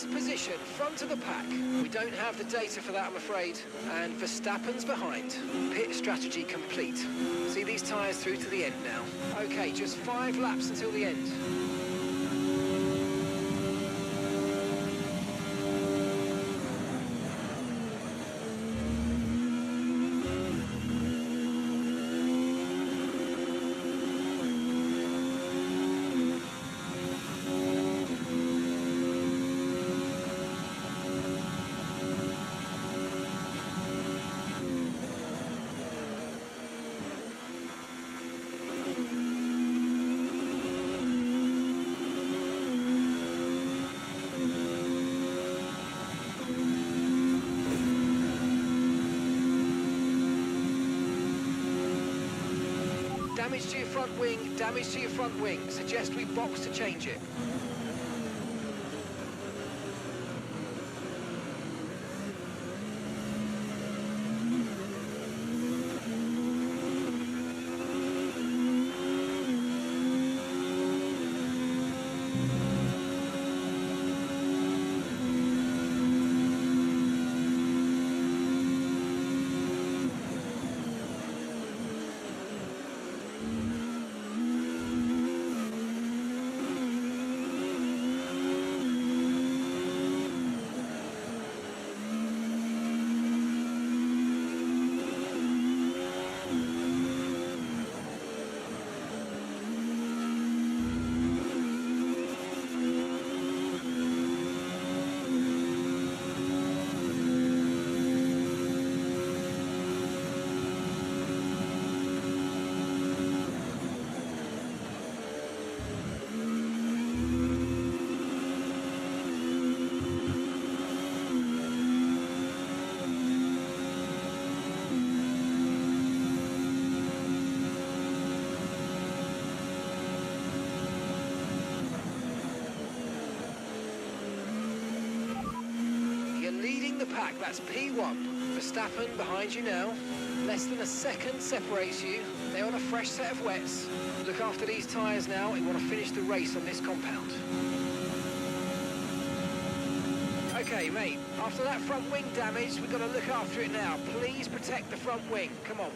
Speaker 3: first position, front of the pack. We don't have the data for that, I'm afraid. And Verstappen's behind. Pit strategy complete. See these tyres through to the end now. Okay, just 5 laps until the end. Damage to your front wing, damage to your front wing. Suggest we box to change it. Pack, that's P1. Verstappen behind you now. Less than a second separates you. They're on a fresh set of wets. Look after these tyres now. We want to finish the race on this compound. Okay, mate, after that front wing damage, we've got to look after it now. Please protect the front wing. Come on.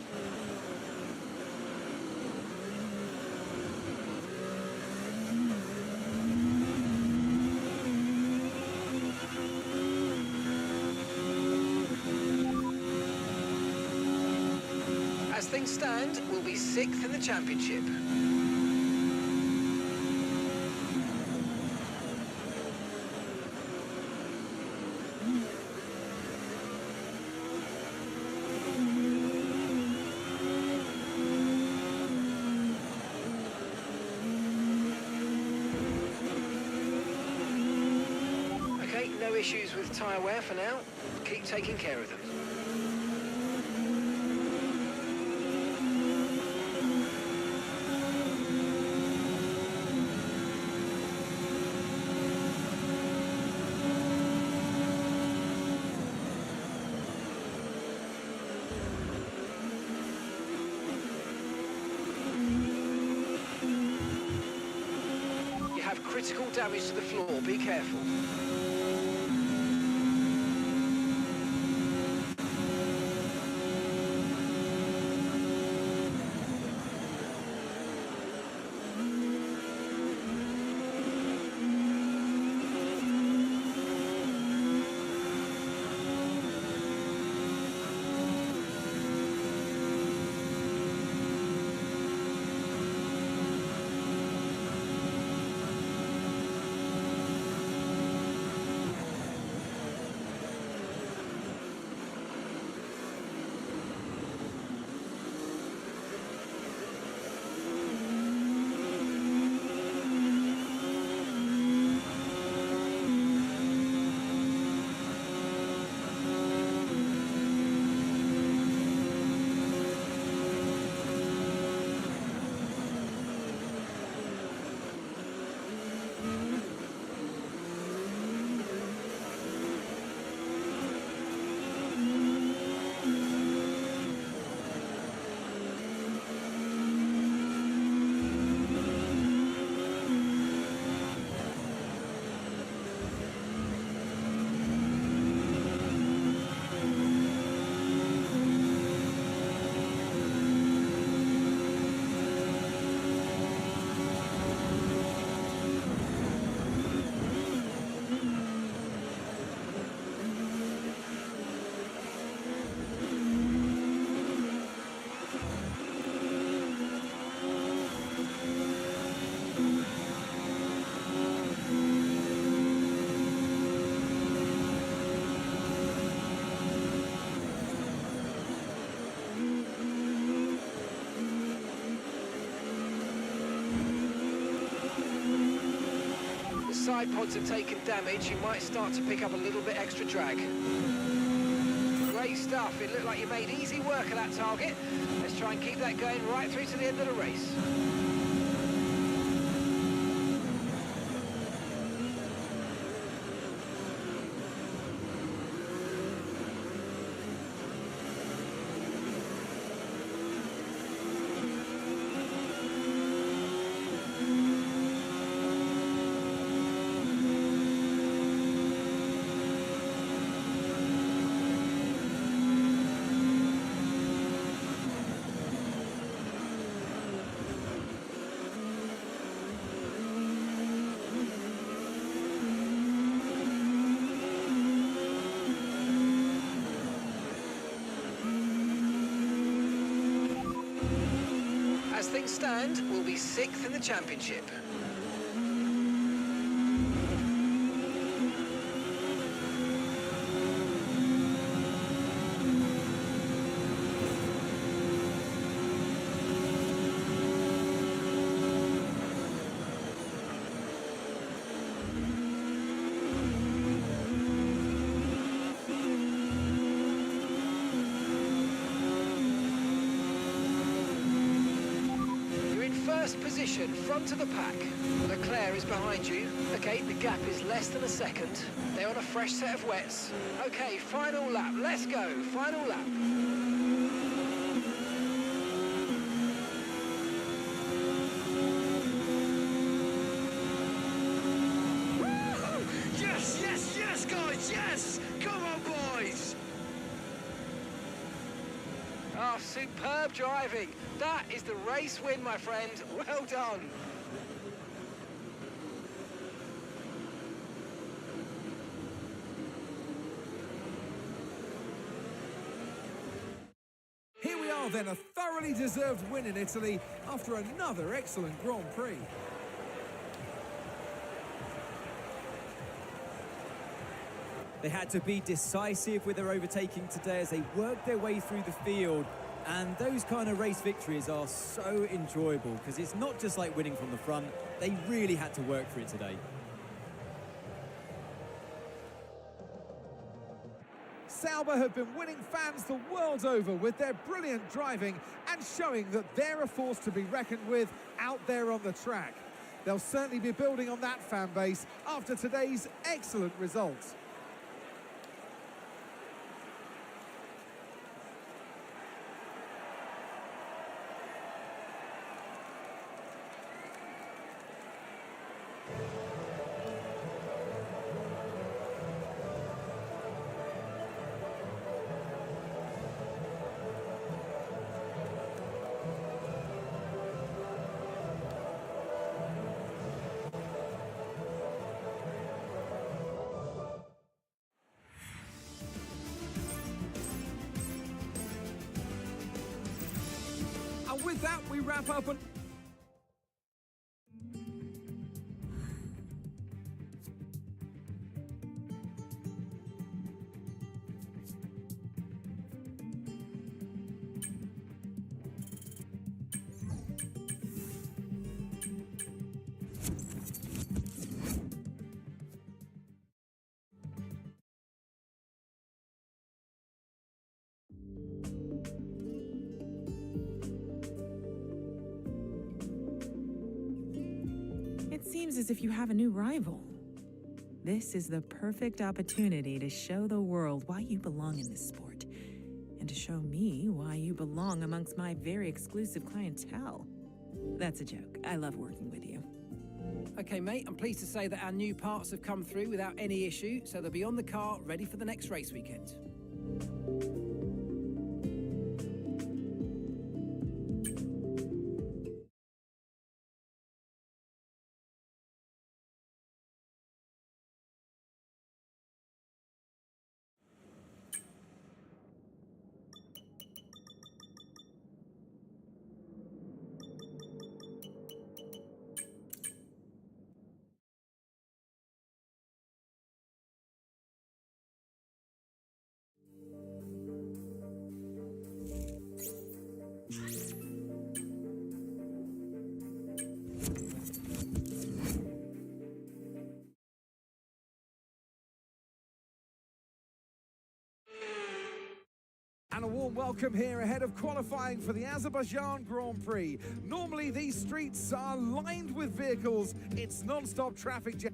Speaker 3: As things stand, we'll be 6th in the championship. Okay, no issues with tyre wear for now. Keep taking care of them. Critical damage to the floor, be careful. side pods have taken damage, you might start to pick up a little bit extra drag. Great stuff. It looked like you made easy work of that target. Let's try and keep that going right through to the end of the race. As things stand, we'll be 6th in the championship. First position, front of the pack. Leclerc is behind you. Okay, the gap is less than a second. They're on a fresh set of wets. Okay, final lap. Let's go. Final lap. Woo! Yes, yes, yes, guys, yes! Come on, boys! Oh, superb driving. That is the race win, my friend. Well done.
Speaker 1: Here we are then, a thoroughly deserved win in Italy after another excellent Grand Prix.
Speaker 2: They had to be decisive with their overtaking today as they worked their way through the field. And those kind of race victories are so enjoyable because it's not just like winning from the front. They really had to work for it today.
Speaker 1: Sauber have been winning fans the world over with their brilliant driving and showing that they're a force to be reckoned with out there on the track. They'll certainly be building on that fan base after today's excellent results. And with that, we wrap up an
Speaker 7: It seems as if you have a new rival. This is the perfect opportunity to show the world why you belong in this sport, and to show me why you belong amongst my very exclusive clientele. That's a joke. I love working with you.
Speaker 4: Okay, mate, I'm pleased to say that our new parts have come through without any issue, so they'll be on the car ready for the next race weekend.
Speaker 1: And a warm welcome here ahead of qualifying for the Azerbaijan Grand Prix. Normally these streets are lined with vehicles. It's non-stop traffic jam.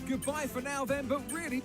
Speaker 1: Goodbye for now then, but really...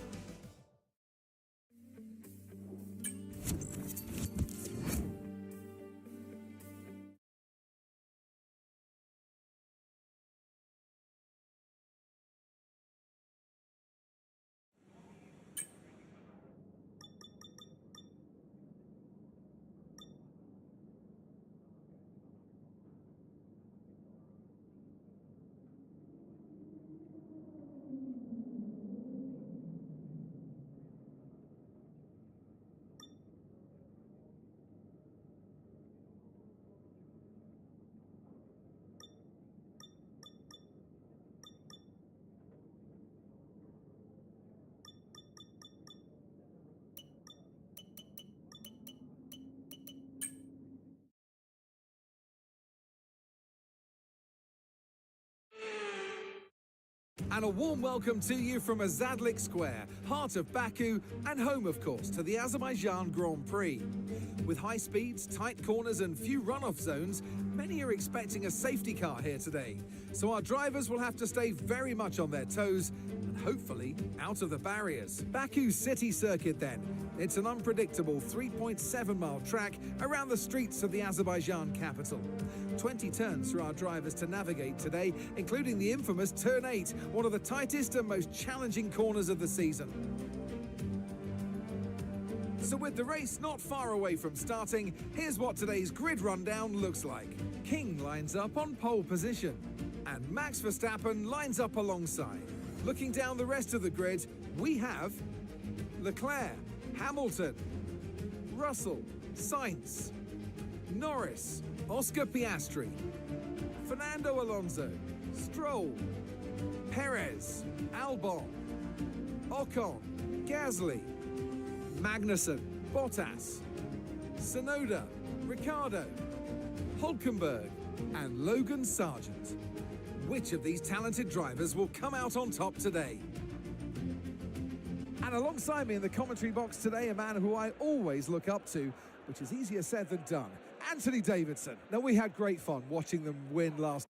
Speaker 1: And a warm welcome to you from Azadlik Square, heart of Baku and home, of course, to the Azerbaijan Grand Prix. With high speeds, tight corners and few runoff zones, many are expecting a safety car here today. So our drivers will have to stay very much on their toes and hopefully out of the barriers. Baku City Circuit then. It's an unpredictable 3.7-mile track around the streets of the Azerbaijan capital. 20 turns for our drivers to navigate today, including the infamous Turn 8, one of the tightest and most challenging corners of the season. So with the race not far away from starting, here's what today's grid rundown looks like. King lines up on pole position, and Max Verstappen lines up alongside. Looking down the rest of the grid, we have Leclerc, Hamilton, Russell, Sainz, Norris, Oscar Piastri, Fernando Alonso, Stroll, Perez, Albon, Ocon, Gasly, Magnussen, Bottas, Tsunoda, Ricciardo, Hülkenberg, and Logan Sargent. Which of these talented drivers will come out on top today? And alongside me in the commentary box today, a man who I always look up to, which is easier said than done, Anthony Davidson. Now, we had great fun watching them win last.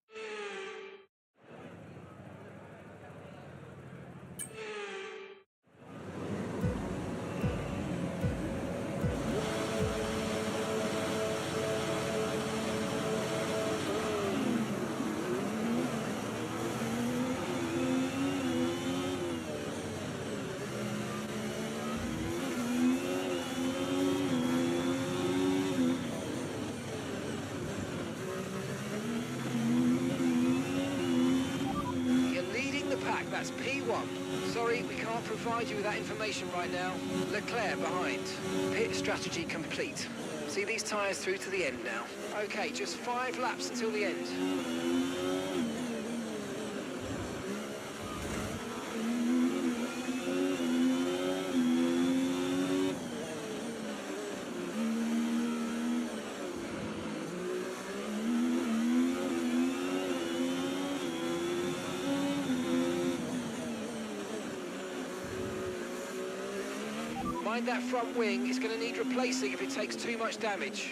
Speaker 3: That's P1. Sorry, we can't provide you with that information right now. Leclerc behind. Pit strategy complete. See these tyres through to the end now. Okay, just 5 laps until the end. Mind that front wing, it's going to need replacing if it takes too much damage.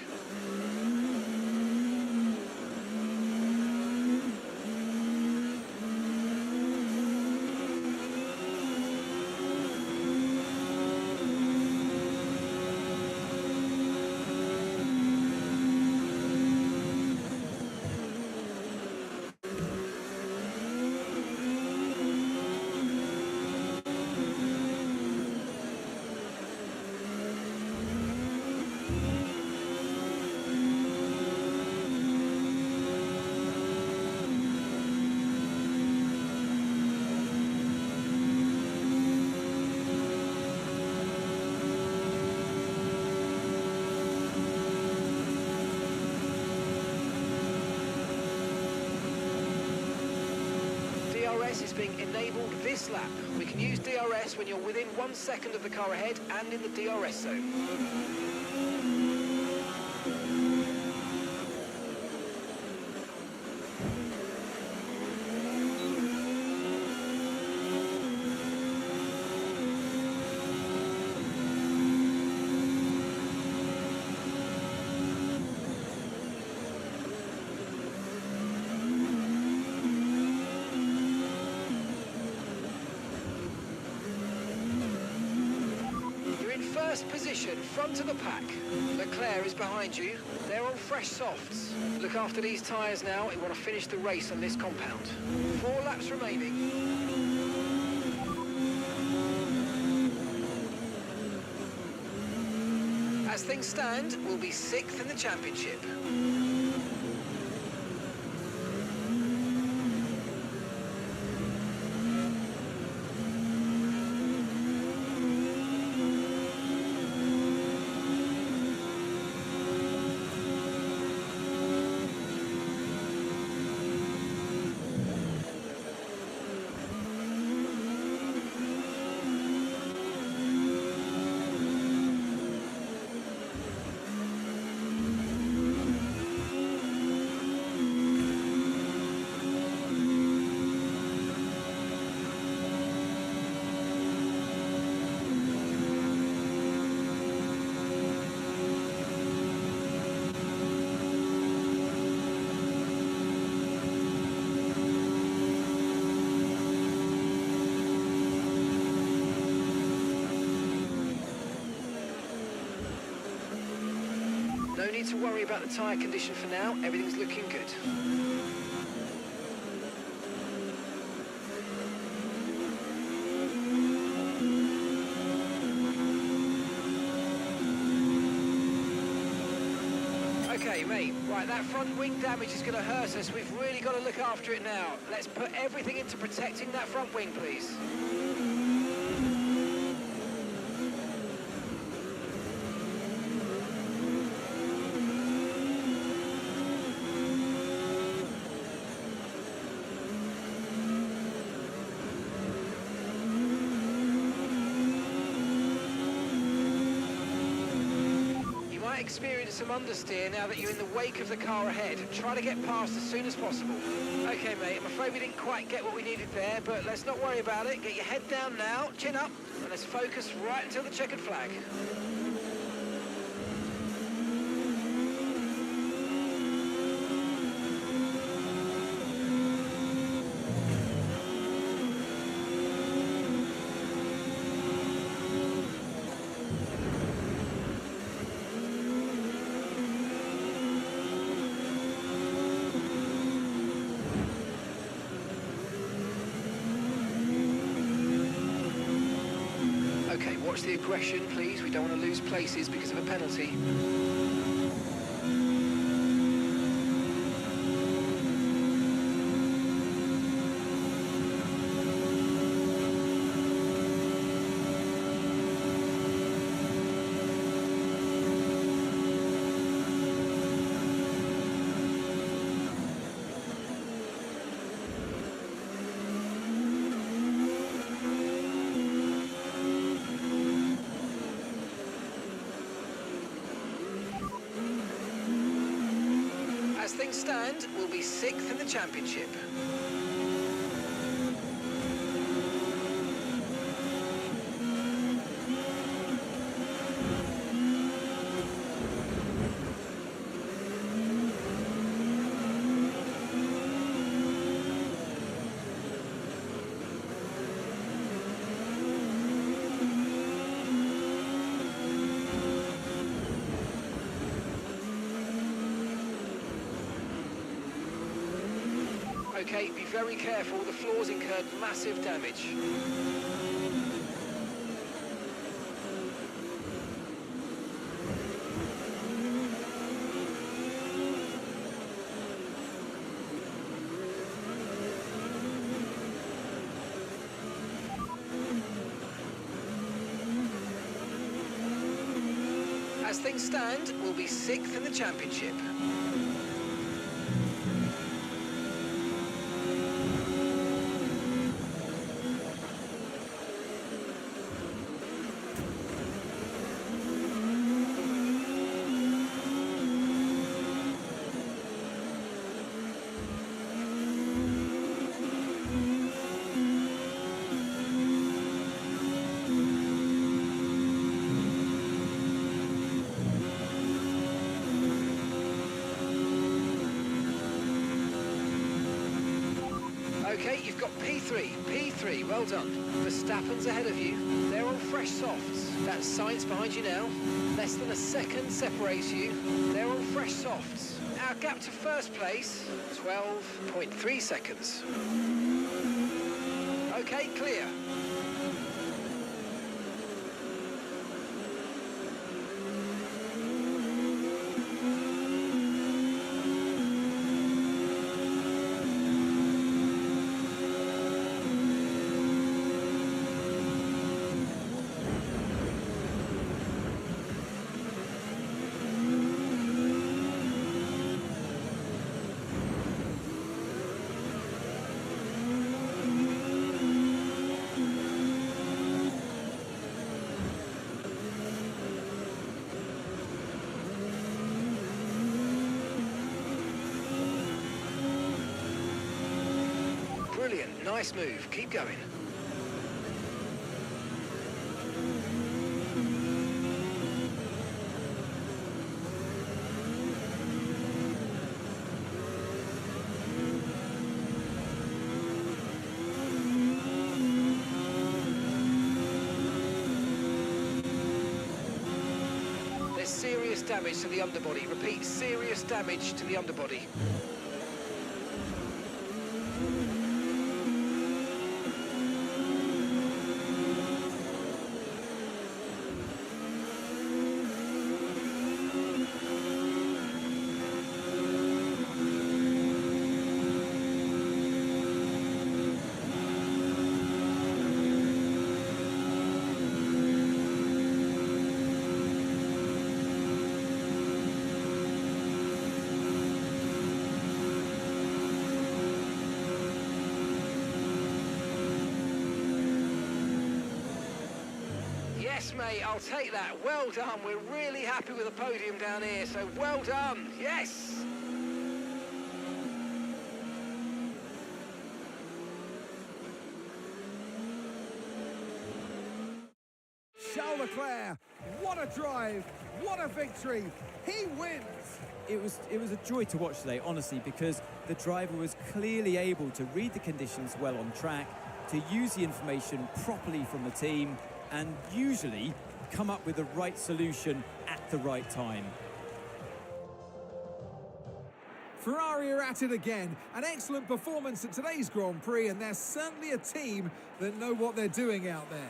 Speaker 3: DRS is being enabled this lap. We can use DRS when you're within 1 second of the car ahead and in the DRS zone. First position, front of the pack. Leclerc is behind you. They're on fresh softs. Look after these tyres now. We want to finish the race on this compound. 4 laps remaining. As things stand, we'll be 6th in the championship. need to worry about the tyre condition for now. Everything's looking good. Okay, mate. Right, that front wing damage is going to hurt us. We've really got to look after it now. Let's put everything into protecting that front wing, please. Experience some understeer now that you're in the wake of the car ahead. Try to get past as soon as possible. Okay, mate, I'm afraid we didn't quite get what we needed there, but let's not worry about it. Get your head down now, chin up, and let's focus right until the checkered flag. Watch the aggression, please. We don't want to lose places because of a penalty. As things stand, we'll be 6th in the championship. Okay, be very careful. The floor's incurred massive damage. As things stand, we'll be 6th in the championship. Okay, you've got P3, well done. Verstappen's ahead of you. They're on fresh softs. That's Sainz behind you now. Less than a second separates you. They're on fresh softs. Our gap to first place, 12.3 seconds. Okay, clear. Brilliant, nice move. Keep going. There's serious damage to the underbody. Repeat, serious damage to the underbody. Yes, mate, I'll take that. Well done. We're really happy with the podium down here, so well done. Yes!
Speaker 1: Charles Leclerc, what a drive, what a victory. He wins.
Speaker 2: It was a joy to watch today, honestly, because the driver was clearly able to read the conditions well on track, to use the information properly from the team, and usually come up with the right solution at the right time.
Speaker 1: Ferrari are at it again. An excellent performance at today's Grand Prix, and they're certainly a team that know what they're doing out there.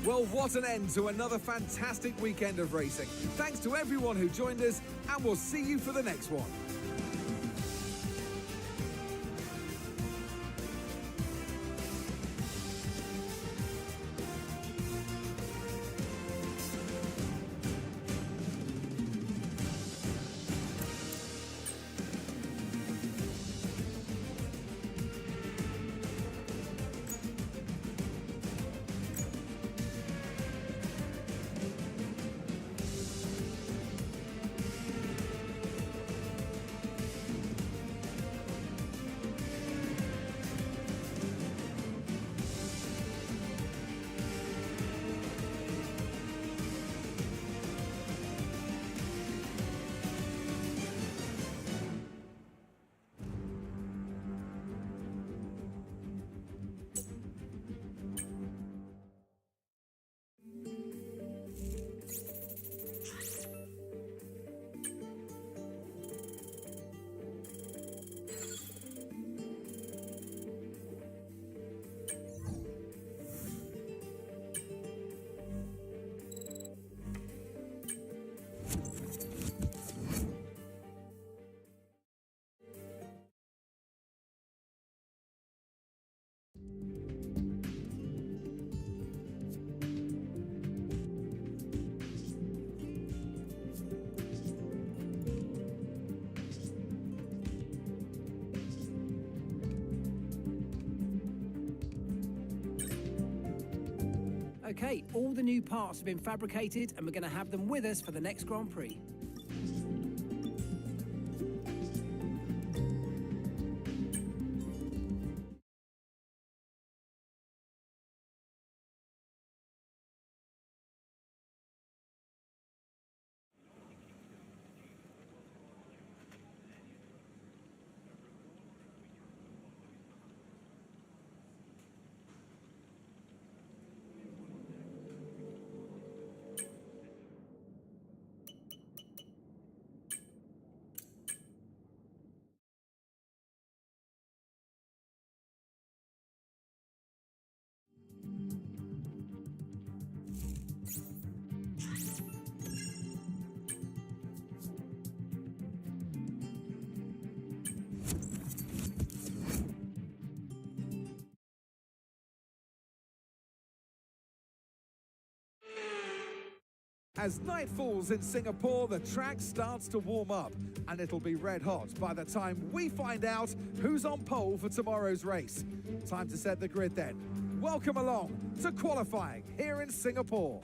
Speaker 1: Well, what an end to another fantastic weekend of racing. Thanks to everyone who joined us, and we'll see you for the next one.
Speaker 4: Okay, all the new parts have been fabricated and we're going to have them with us for the next Grand Prix.
Speaker 1: As night falls in Singapore, the track starts to warm up, and it'll be red hot by the time we find out who's on pole for tomorrow's race. Time to set the grid then. Welcome along to qualifying here in Singapore.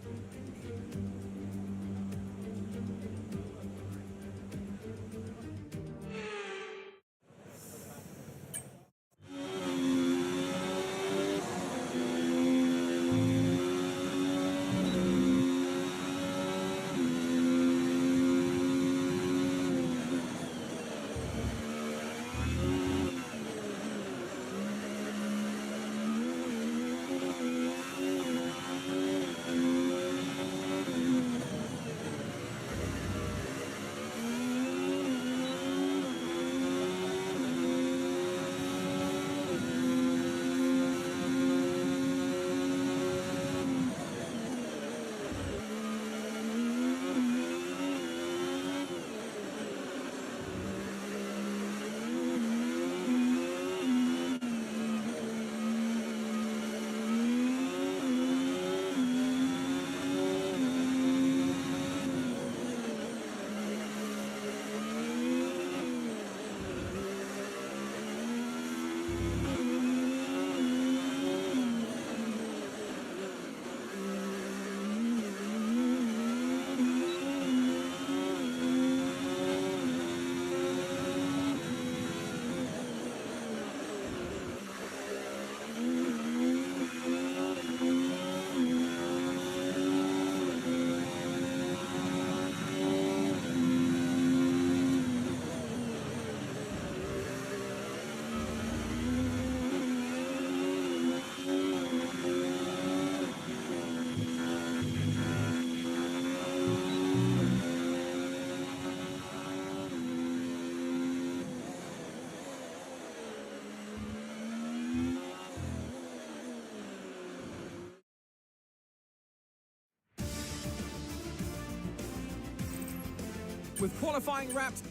Speaker 1: With qualifying wrapped,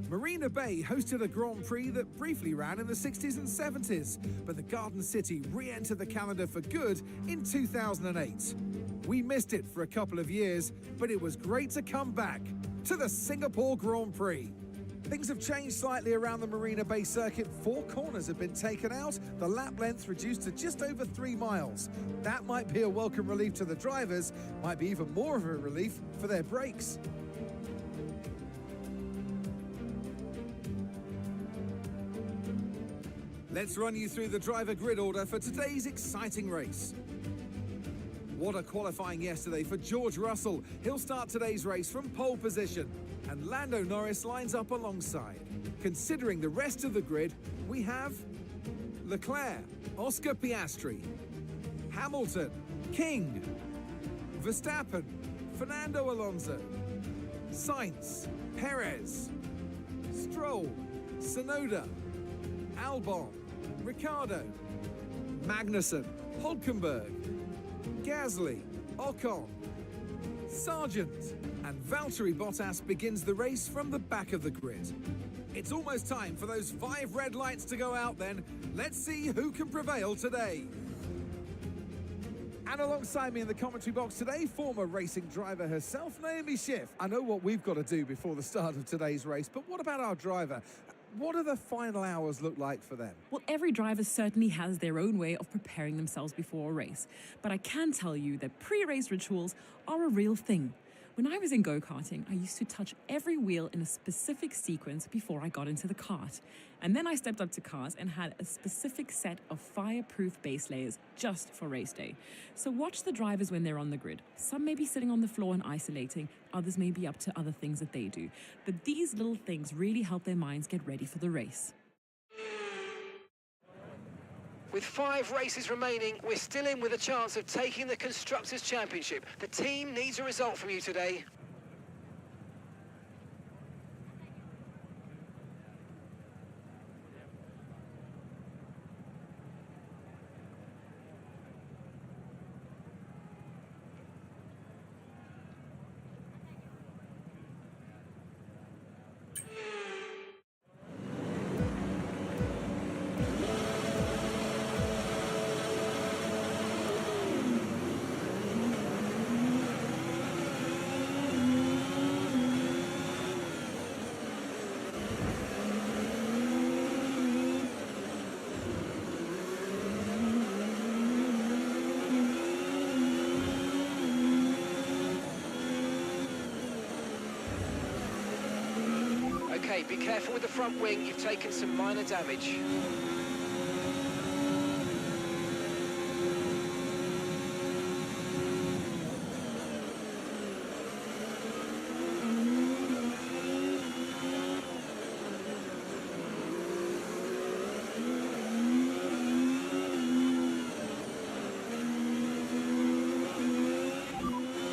Speaker 1: Marina Bay hosted a Grand Prix that briefly ran in the 60s and 70s, but the Garden City re-entered the calendar for good in 2008. We missed it for a couple of years, but it was great to come back to the Singapore Grand Prix. Things have changed slightly around the Marina Bay circuit. 4 corners have been taken out, the lap length reduced to just over 3 miles. That might be a welcome relief to the drivers, might be even more of a relief for their brakes. Let's run you through the driver grid order for today's exciting race. What a qualifying yesterday for George Russell. He'll start today's race from pole position, and Lando Norris lines up alongside. Considering the rest of the grid, we have Leclerc, Oscar Piastri, Hamilton, King, Verstappen, Fernando Alonso, Sainz, Perez, Stroll, Tsunoda, Albon, Ricciardo, Magnussen, Hülkenberg, Gasly, Ocon, Sargent, and Valtteri Bottas begins the race from the back of the grid. It's almost time for those 5 red lights to go out then. Let's see who can prevail today. And alongside me in the commentary box today, former racing driver herself, Naomi Schiff. I know what we've got to do before the start of today's race, but what about our driver? What do the final hours look like for them?
Speaker 6: Well, every driver certainly has their own way of preparing themselves before a race. But I can tell you that pre-race rituals are a real thing. When I was in go-karting, I used to touch every wheel in a specific sequence before I got into the kart. And then I stepped up to cars and had a specific set of fireproof base layers just for race day. So watch the drivers when they're on the grid. Some may be sitting on the floor and isolating, others may be up to other things that they do. But these little things really help their minds get ready for the race.
Speaker 3: With 5 races remaining, we're still in with a chance of taking the Constructors' Championship. The team needs a result from you today. Okay, be careful with the front wing, you've taken some minor damage.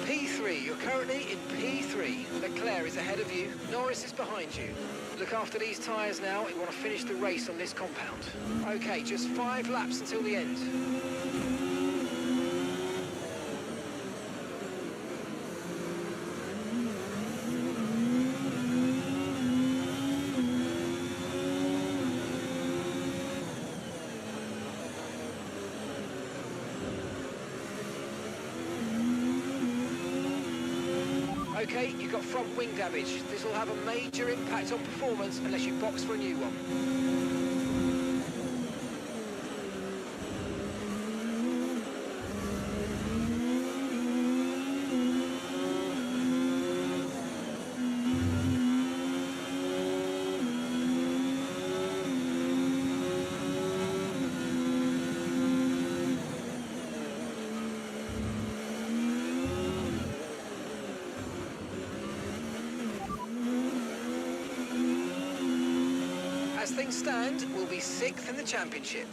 Speaker 3: P3, you're currently in P3. Leclerc is ahead of you, Norris is behind you. Look after these tyres now, we want to finish the race on this compound. Okay, just 5 laps until the end. Okay, you've got front wing damage. This will have a major impact on performance unless you box for a new one. As things stand, we'll be 6th in the championship.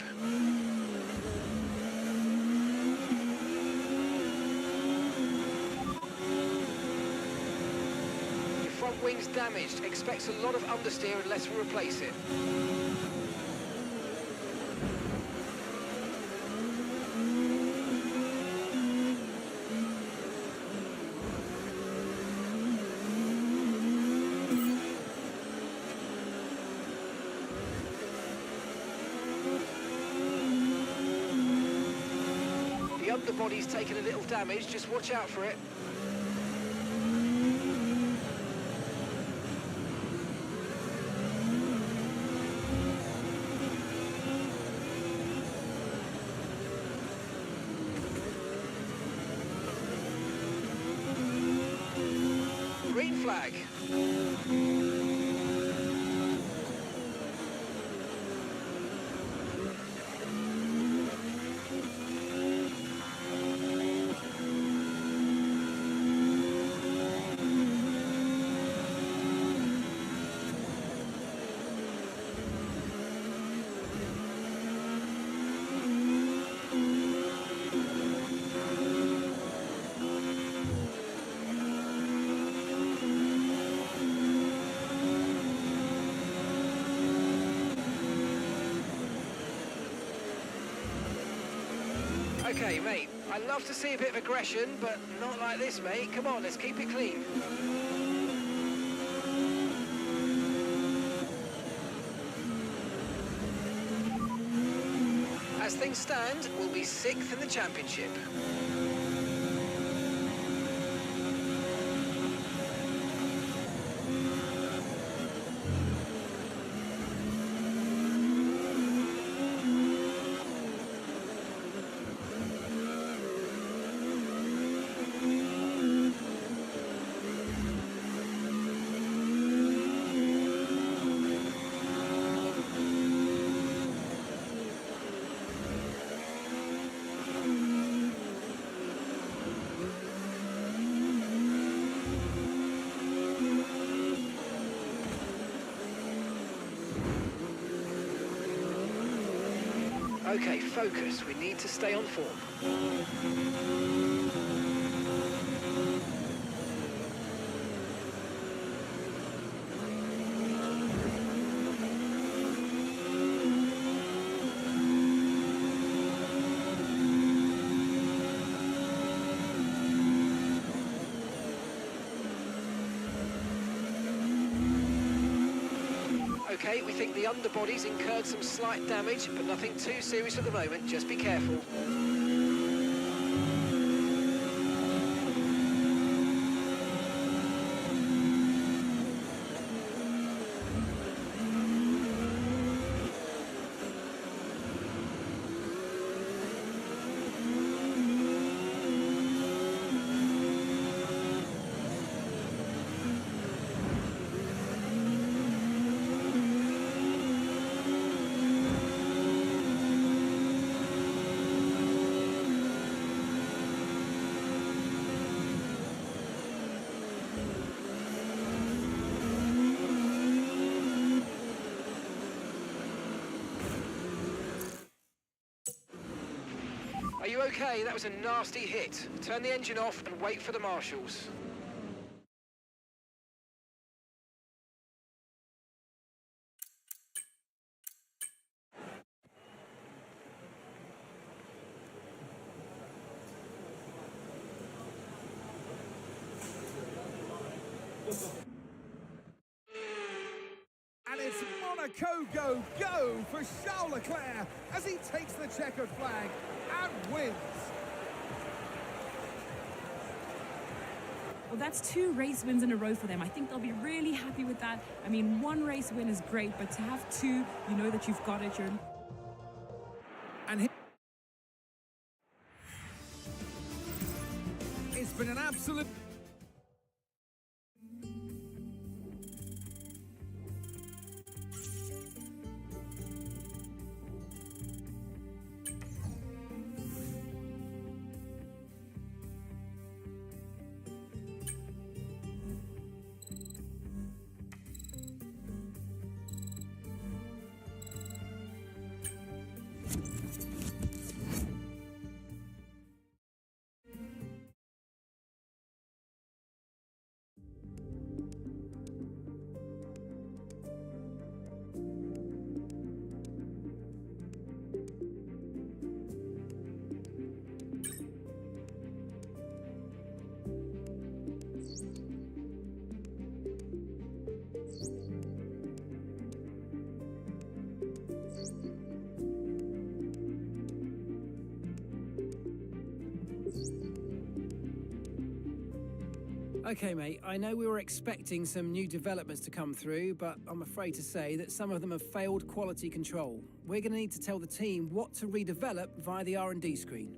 Speaker 3: Your front wing's damaged. Expects a lot of understeer unless we replace it. The underbody's taken a little damage, just watch out for it. Green flag. Okay, mate, I love to see a bit of aggression, but not like this, mate. Come on, let's keep it clean. As things stand, we'll be 6th in the championship. Okay, focus. We need to stay on form. Okay, we think the underbody's incurred some slight damage, but nothing too serious at the moment. Just be careful. Are you okay? That was a nasty hit. Turn the engine off and wait for the marshals.
Speaker 1: And it's Monaco go for Charles Leclerc as he takes the checkered flag and wins.
Speaker 6: Well, that's 2 race wins in a row for them. I think they'll be really happy with that. I mean, 1 race win is great, but to have 2, you know that you've got it.
Speaker 1: And it's been an absolute...
Speaker 4: Okay, mate, I know we were expecting some new developments to come through, but I'm afraid to say that some of them have failed quality control. We're going to need to tell the team what to redevelop via the R&D screen.